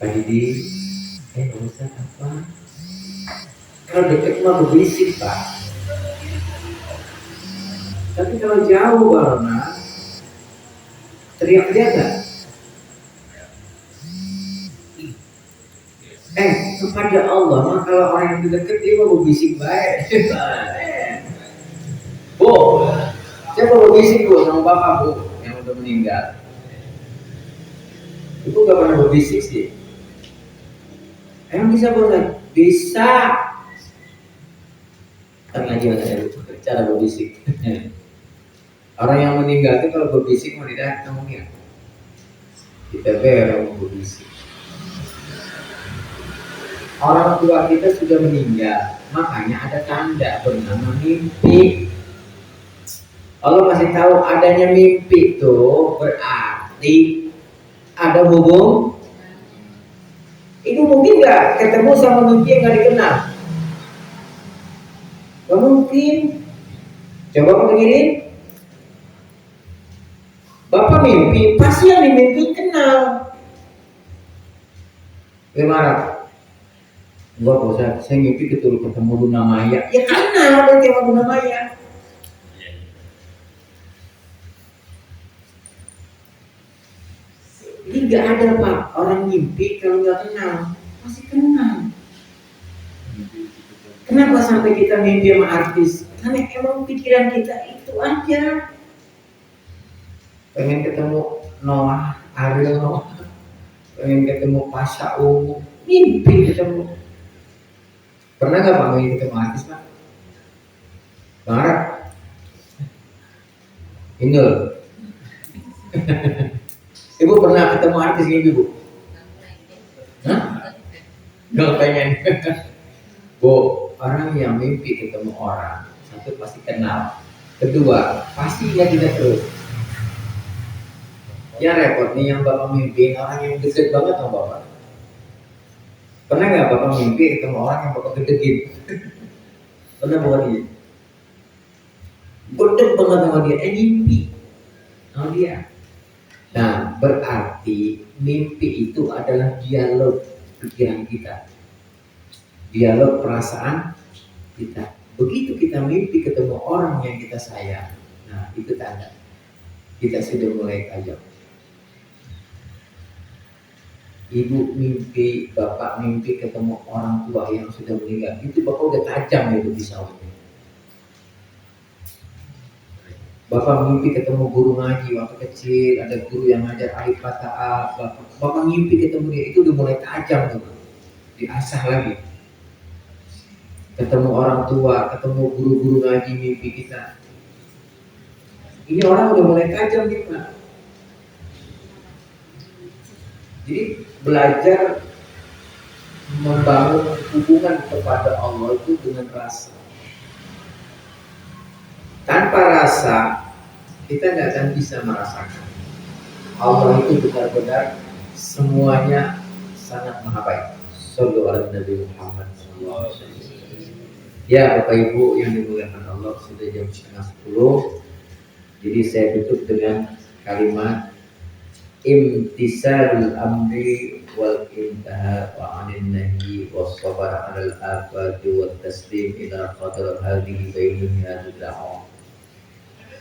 Pak Didi, gak usah apa? Kalau deket mah berbisik Pak. Tapi kalau jauh karena teriak-teriak gak? Kepada Allah mah kalau orang yang dekat dia mau berbisik baik. Bu, saya mau berbisik Bu sama bapak Bu yang udah meninggal. Ibu gak pernah berbisik sih. Emang bisa Bu? Bisa. Kan lagi ada cara berbisik. Orang yang meninggal itu kalau berbisik mau didatang ya. Kita berang berbisik. Orang tua kita sudah meninggal, makanya ada tanda bernama mimpi. Allah masih tahu adanya mimpi itu berarti ada hubung. Itu mungkin nggak ketemu sama mimpi yang nggak dikenal? Gak mungkin. Coba pikirin. Bapak mimpi, pasti yang dimimpi kenal. Gimana? Gua bosan, saya mimpi ketemu Luna Maya. Ya kenal berarti sama Luna Maya. Ini nggak ada Pak orang mimpi kalau nggak kenal, pasti kenal. Kenapa sampai kita mimpi sama artis? Karena emang pikiran kita itu aja. Pengen ketemu Noah, Ariel Noah, pengen ketemu Pasha Ungu, mimpi ketemu. Pernah nggak Pak pengen ketemu artis Pak? Marah? Indul. Ibu pernah ketemu artis ini Bu? Hah? Nggak pengen. Bu, orang yang mimpi ketemu orang, satu pasti kenal, kedua pasti ingat kita terus. Ya repot nih yang Bapak mimpi orang yang dekat banget sama Bapak. Pernah nggak Bapak mimpi ketemu orang yang Bapak gedekin? Pernah bukan dia? Gede banget sama dia, mimpi sama dia. Nah, berarti mimpi itu adalah dialog pikiran kita, dialog perasaan kita. Begitu kita mimpi ketemu orang yang kita sayang, nah itu tanda kita sudah mulai tajam. Ibu mimpi, bapak mimpi ketemu orang tua yang sudah meninggal, itu bapak udah tajam itu pisaunya. Bapak mimpi ketemu guru ngaji waktu kecil, ada guru yang ngajar alif fatah, bapak mimpi ketemu dia, itu udah mulai tajam tuh, diasah lagi. Ketemu orang tua, ketemu guru-guru ngaji mimpi kita. Ini orang udah mulai tajam gitu Pak. Jadi belajar membangun hubungan kepada Allah itu dengan rasa. Tanpa rasa kita nggak akan bisa merasakan. Allah itu benar-benar semuanya sangat maha baik. Sallallahu alaihi Nabi Muhammad sallallahu alaihi wasallam. Ya Bapak Ibu yang dimuliakan Allah, sudah jam 9:30. Jadi saya tutup dengan kalimat imtisalul amri wal intaha wa 'anil nahyi was sabar 'alal afati wat taslim ila qadar hadhihi bainihi hadhihi.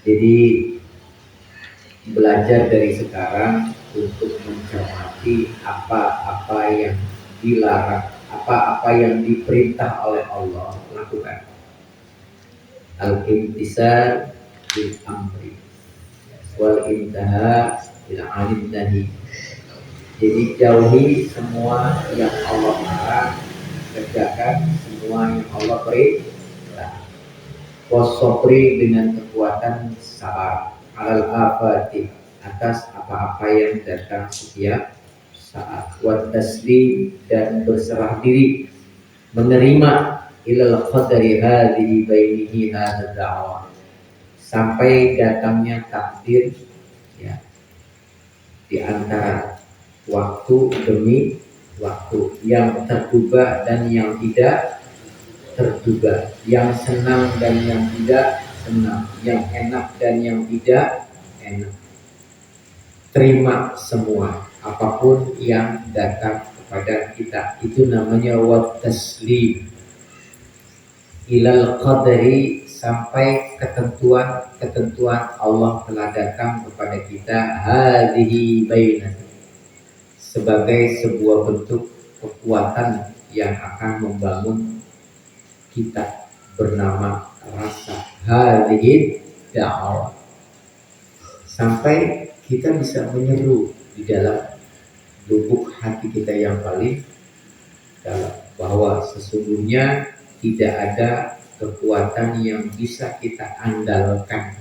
Jadi belajar dari sekarang untuk mencermati apa-apa yang dilarang, apa-apa yang diperintah oleh Allah lakukan. al-imtisal bil amri wal intaha bil alim nahi. Jadi jauhi semua yang Allah larang, kerjakan semua yang Allah perintah. Wasopri dengan kekuatan sabar alal afati atas apa-apa yang datang setiap saat. Wa taslim dan berserah diri menerima ilal qadari hadhihi bainihi hadza da'wah sampai datangnya takdir ya di antara waktu demi waktu, yang terduga dan yang tidak terduga, yang senang dan yang tidak senang, yang enak dan yang tidak enak. Terima semua apapun yang datang kepada kita, itu namanya wat taslim ilal qadari, sampai ketentuan Allah telah datang kepada kita hadhihi bainah, sebagai sebuah bentuk kekuatan yang akan membangun kita, bernama rasa hadhihi da'wah, sampai kita bisa menyeru di dalam lubuk hati kita yang paling dalam bahwa sesungguhnya tidak ada kekuatan yang bisa kita andalkan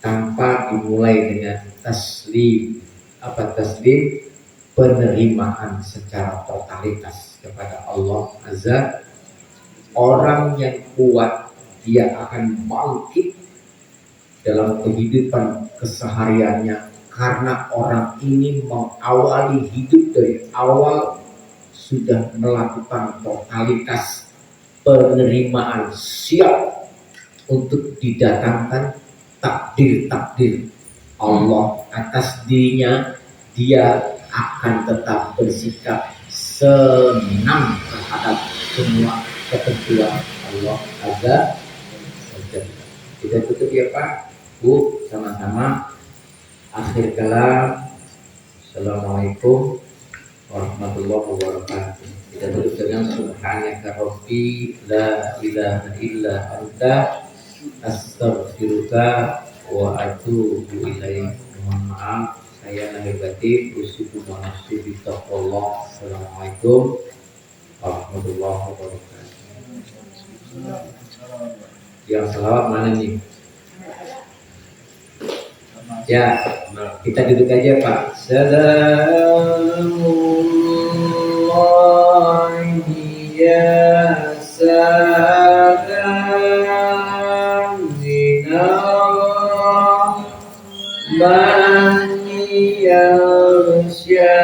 tanpa dimulai dengan taslim. Apa taslim? Penerimaan secara totalitas kepada Allah Azza. Orang yang kuat dia akan bangkit dalam kehidupan kesehariannya, karena orang ini mengawali hidup dari awal sudah melakukan totalitas penerimaan, siap untuk didatangkan takdir-takdir Allah atas dirinya. Dia akan tetap bersikap senang terhadap semua ketentuan Allah Azza wa Jalla. Kita tutup ya Pak, Bu, sama-sama. Akhir kalam, Assalamualaikum warahmatullahi wabarakatuh. Kita tutup dengan subhanaka rabbi la ilaha illa anta astaghfiruka wa atubu ilaik. Mohon maaf saya lahir batin, usyukur wa nafsi bitaqwallah. Assalamualaikum warahmatullahi wabarakatuh. Yang salawat mana nih? Ya, kita duduk aja Pak. Salamullahi ya salam minallah man yarsya